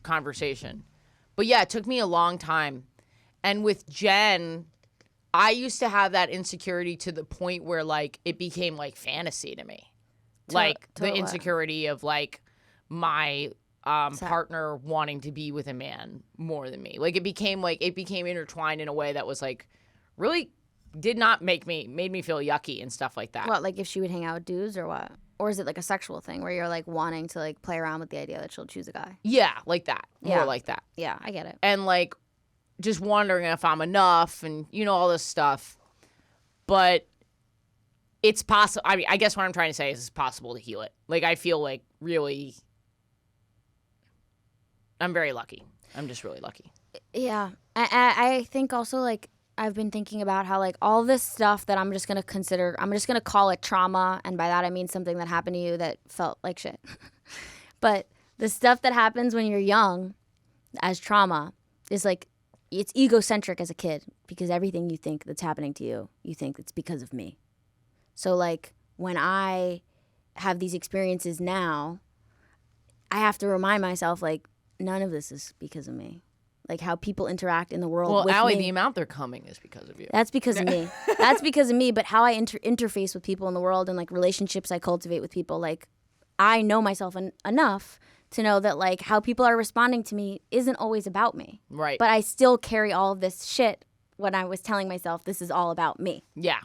S1: conversation. But yeah, it took me a long time. And with Jen, I used to have that insecurity to the point where like it became like fantasy to me. Like the insecurity of like my partner wanting to be with a man more than me. Like it became intertwined in a way that was like really made me feel yucky and stuff like that.
S3: What, like if she would hang out with dudes or what? Or is it like a sexual thing where you're like wanting to like play around with the idea that she'll choose a guy?
S1: Yeah, like that.
S3: Yeah.
S1: More like that.
S3: Yeah, I get it.
S1: And like just wondering if I'm enough and all this stuff. But it's possible. I mean, I guess what I'm trying to say is it's possible to heal it. Like I feel like really I'm very lucky. I'm just really lucky.
S3: Yeah. I think also like I've been thinking about how like all this stuff that I'm just going to call it trauma. And by that I mean something that happened to you that felt like shit. But the stuff that happens when you're young as trauma is like, it's egocentric as a kid because everything you think that's happening to you, you think it's because of me. So like when I have these experiences now, I have to remind myself like none of this is because of me. Like how people interact in the world with
S1: Allie,
S3: me.
S1: the amount they're coming is because of you.
S3: That's because of me. That's because of me. But how I interface with people in the world and like relationships I cultivate with people, like I know myself enough to know that like how people are responding to me isn't always about me.
S1: Right.
S3: But I still carry all of this shit when I was telling myself this is all about me.
S1: Yeah.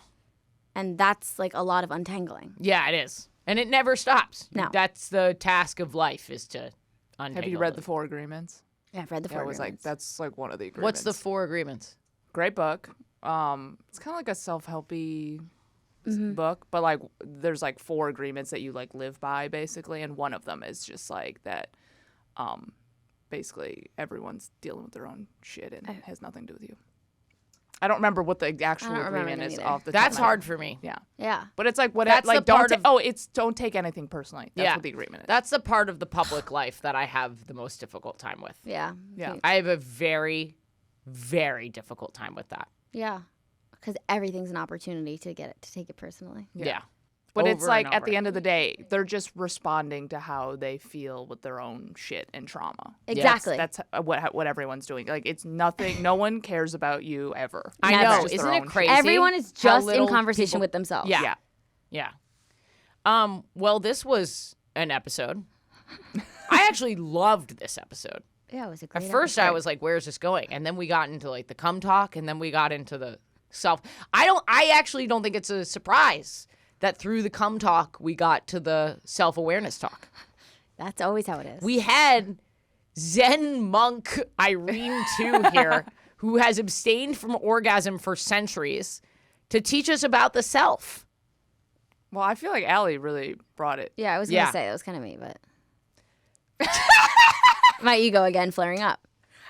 S3: And that's like a lot of untangling.
S1: Yeah, it is. And it never stops.
S3: No.
S1: That's the task of life is to untangle.
S2: Have you read the 4 Agreements?
S3: Yeah, I've read the 4
S2: Agreements.
S3: Agreements.
S2: That's like one of the agreements.
S1: What's the 4 agreements?
S2: Great book. It's kind of like a self-helpy. book, but like there's like 4 agreements that you like live by basically, and one of them is just like that. Basically everyone's dealing with their own shit and it has nothing to do with you. I don't remember what the actual agreement is off the top
S1: That's
S2: of my
S1: hard
S2: head.
S1: for me.
S2: Yeah.
S3: Yeah.
S2: But it's like what
S1: That's
S2: like
S1: the
S2: don't
S1: part of-
S2: don't take anything personally. That's what the agreement is.
S1: That's the part of the public life that I have the most difficult time with.
S3: Yeah.
S2: Yeah.
S1: I have a very, very difficult time with that.
S3: Yeah. Because everything's an opportunity to take it personally.
S1: Yeah.
S2: But it's
S1: Over
S2: like
S1: and
S2: at the
S1: over.
S2: end of the day, they're just responding to how they feel with their own shit and trauma.
S3: Exactly.
S2: That's what everyone's doing. Like it's nothing. No one cares about you ever.
S1: I
S3: Never.
S1: know.
S3: It's
S2: just
S1: Isn't
S2: their
S1: it
S2: own
S1: crazy?
S2: shit.
S3: Everyone is
S1: how
S3: just in
S1: little
S3: conversation
S1: people-
S3: with themselves.
S1: Yeah. Yeah. Well, this was an episode. I actually loved this episode.
S3: Yeah, it was a great
S1: At first, I
S3: episode.
S1: was like, "Where's this going?" And then we got into like the cum talk, and then we got into the self. I actually don't think it's a surprise that through the cum talk we got to the self-awareness talk.
S3: That's always how it is.
S1: We had Zen monk Irene Tu here, who has abstained from orgasm for centuries, to teach us about the self.
S2: Well, I feel like Ali really brought it.
S3: Yeah, I was
S1: Yeah.
S3: gonna say that was kind of me, but my ego again flaring up.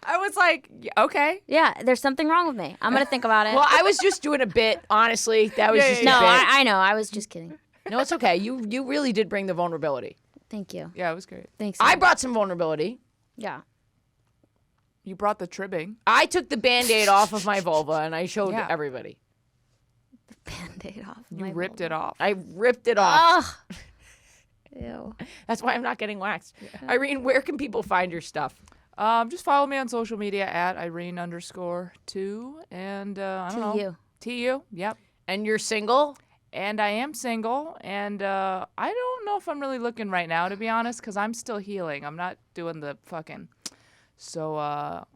S2: I was like, okay.
S3: Yeah, there's something wrong with me. I'm gonna think about it.
S1: Well, I was just doing a bit, honestly. That was just
S3: no,
S1: a bit.
S3: I know. I was just kidding.
S1: No, it's okay. You really did bring the vulnerability.
S3: Thank you.
S2: Yeah, it was great.
S3: Thanks.
S1: I brought some vulnerability.
S3: Yeah.
S2: You brought the tribbing.
S1: I took the Band-Aid off of my vulva and I showed
S2: Yeah.
S1: everybody.
S3: Band-Aid off.
S2: You ripped it off.
S1: I ripped it off.
S3: Ugh. Ew.
S1: That's why I'm not getting waxed. Irene, where can people find your stuff?
S2: Just follow me on social media at Irene_2 and I don't know.
S3: To you.
S2: TU. Yep.
S1: And you're single?
S2: And I am single, and I don't know if I'm really looking right now, to be honest, because I'm still healing. I'm not doing the fucking. So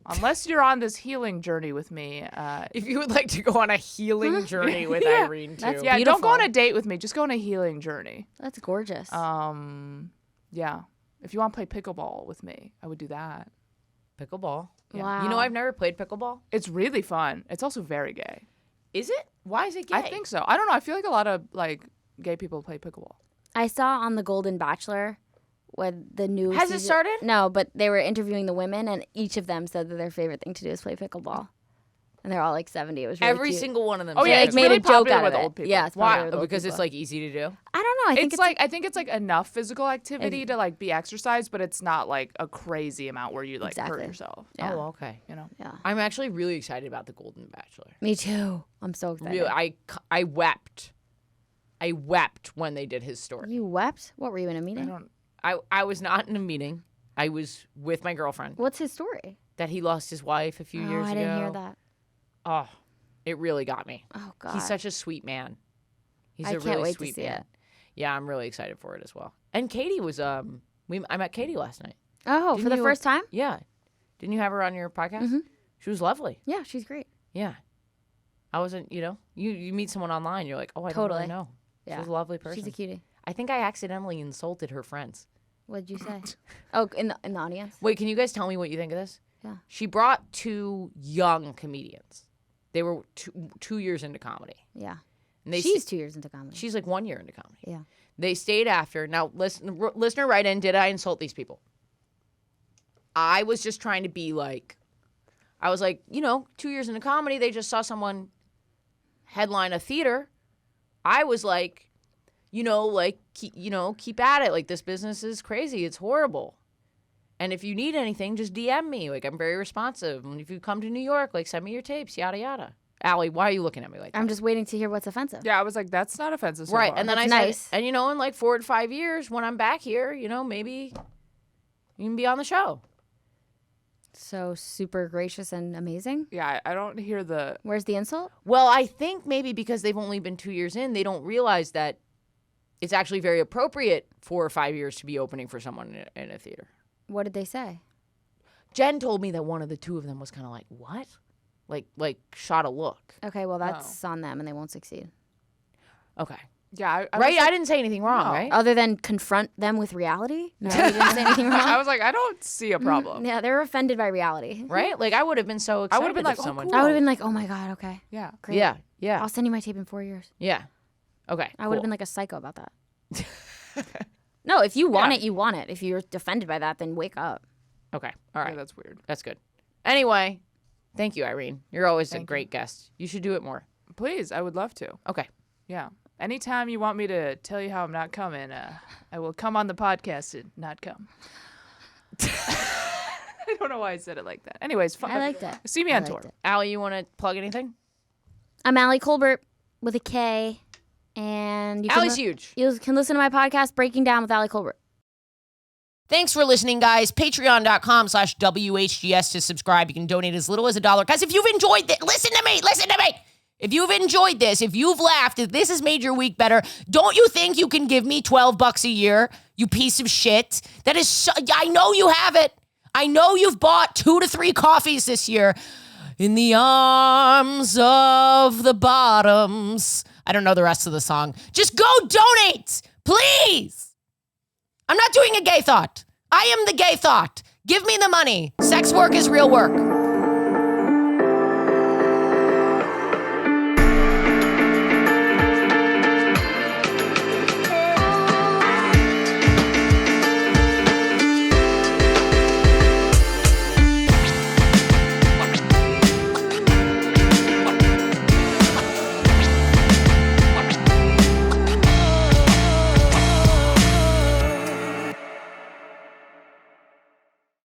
S2: unless you're on this healing journey with me,
S1: If you would like to go on a healing journey with Irene too.
S3: That's
S2: yeah, don't go on
S3: beautiful.
S2: a date with me. Just go on a healing journey.
S3: That's gorgeous.
S2: Yeah. If you want to play pickleball with me, I would do that.
S1: Pickleball.
S3: Wow.
S1: You know, I've never played pickleball.
S2: It's really fun. It's also very gay.
S1: Is it? Why is it gay?
S2: I think so. I don't know. I feel like a lot of like gay people play pickleball.
S3: I saw on The Golden Bachelor when the new
S1: Has it
S3: season-
S1: started?
S3: No, but they were interviewing the women, and each of them said that their favorite thing to do is play pickleball. And they're all like 70. It was really
S1: Every
S3: cute.
S1: single one of them.
S2: Oh,
S3: They
S2: yeah,
S3: like
S2: it's
S3: made
S2: really
S3: a joke
S2: popular
S3: out of
S2: with
S3: it.
S2: old people.
S3: Yeah, it's
S1: Why?
S3: popular with old
S1: Because
S3: people.
S1: it's like easy to do.
S3: I don't know. I think
S2: It's like I think it's like enough physical activity to like be exercise, but it's not like a crazy amount where you like hurt
S3: Exactly.
S2: yourself.
S3: Yeah.
S1: Oh, okay.
S2: You know.
S3: Yeah.
S1: I'm actually really excited about the Golden Bachelor.
S3: Me too. I'm so excited.
S1: Really, I wept. I wept when they did his story.
S3: You wept? What were you in a
S2: I
S3: meeting?
S2: don't.
S1: I was not in a meeting. I was with my girlfriend.
S3: What's his story?
S1: That he lost his wife a few years
S3: I
S1: ago.
S3: didn't hear that.
S1: Oh, it really got me.
S3: Oh God.
S1: He's such a sweet man. He's
S3: I
S1: a
S3: can't
S1: really
S3: wait to
S1: sweet
S3: see
S1: man.
S3: it.
S1: Yeah, I'm really excited for it as well. And Katie was I met Katie last night.
S3: Oh, for
S1: Didn't
S3: the
S1: you-
S3: first time?
S1: Yeah. Didn't you have her on your podcast?
S3: Mhm.
S1: She was lovely.
S3: Yeah, she's great.
S1: Yeah. I wasn't, you meet someone online, you're like, oh, I don't
S3: Totally.
S1: really know.
S3: Yeah.
S1: She's a lovely person.
S3: She's a cutie.
S1: I think I accidentally insulted her friends.
S3: What'd you say? Oh, in the audience?
S1: Wait, can you guys tell me what you think of this?
S3: Yeah.
S1: She brought 2 young comedians. They were 2 years into comedy.
S3: Yeah.
S1: And they
S3: She's 2 years into comedy.
S1: she's like 1 year into comedy.
S3: Yeah.
S1: They stayed after. Now, listener, write in. Did I insult these people? I was just trying to be like, I was like, 2 years into comedy, they just saw someone headline a theater. I was like, keep at it. Like, this business is crazy. It's horrible. And if you need anything, just DM me. Like, I'm very responsive. And if you come to New York, like, send me your tapes, yada, yada. Allie, why are you looking at me like that?
S3: I'm just waiting to hear what's offensive.
S2: Yeah, I was like, that's not offensive. So
S1: Right.
S2: far.
S1: And then
S3: That's
S1: I
S3: nice.
S1: said, and in like 4 to 5 years, when I'm back here, maybe you can be on the show.
S3: So super gracious and amazing.
S2: Yeah, I don't hear the.
S3: Where's the insult?
S1: Well, I think maybe because they've only been 2 years in, they don't realize that it's actually very appropriate 4 or 5 years to be opening for someone in a theater.
S3: What did they say?
S1: Jen told me that one of the 2 of them was kind of like, what? Like shot a look.
S3: Okay, well that's on them and they won't succeed.
S1: Okay.
S2: Yeah, I
S1: Right?
S2: Was
S1: I didn't say anything wrong,
S2: No.
S1: right?
S3: Other than confront them with reality? No, you didn't say anything wrong.
S2: I was like, I don't see a problem.
S3: Yeah, they're offended by reality.
S1: Right? Like, I would have been so excited.
S2: I would've been like,
S1: if
S2: oh,
S1: someone.
S2: cool.
S3: I would have been like, oh my God, okay.
S2: Yeah.
S3: Great.
S1: Yeah. Yeah.
S3: I'll send you my tape in 4 years.
S1: Yeah. Okay.
S3: I would have been like a psycho about that. No, if you want it, you want it. If you're offended by that, then wake up.
S1: Okay. All right.
S2: Yeah, that's weird.
S1: That's good. Anyway, thank you, Irene. You're always a great guest. You should do it more.
S2: Please, I would love to.
S1: Okay.
S2: Yeah. Anytime you want me to tell you how I'm not coming, I will come on the podcast and not come. I don't know why I said it like that. Anyways,
S3: I liked it.
S2: See me on tour.
S1: Allie, you want to plug anything?
S3: I'm Ali Kolbert with a K, and
S1: Allie's huge.
S3: You can listen to my podcast, Breaking Down with Ali Kolbert.
S1: Thanks for listening, guys. Patreon.com/WHGS to subscribe. You can donate as little as $1. Guys, if you've enjoyed this, listen to me. If you've enjoyed this, if you've laughed, if this has made your week better, don't you think you can give me $12 a year, you piece of shit? That is so, I know you have it. I know you've bought 2 to 3 coffees this year. In the arms of the bottoms. I don't know the rest of the song. Just go donate, please. I'm not doing a gay thought. I am the gay thought. Give me the money. Sex work is real work.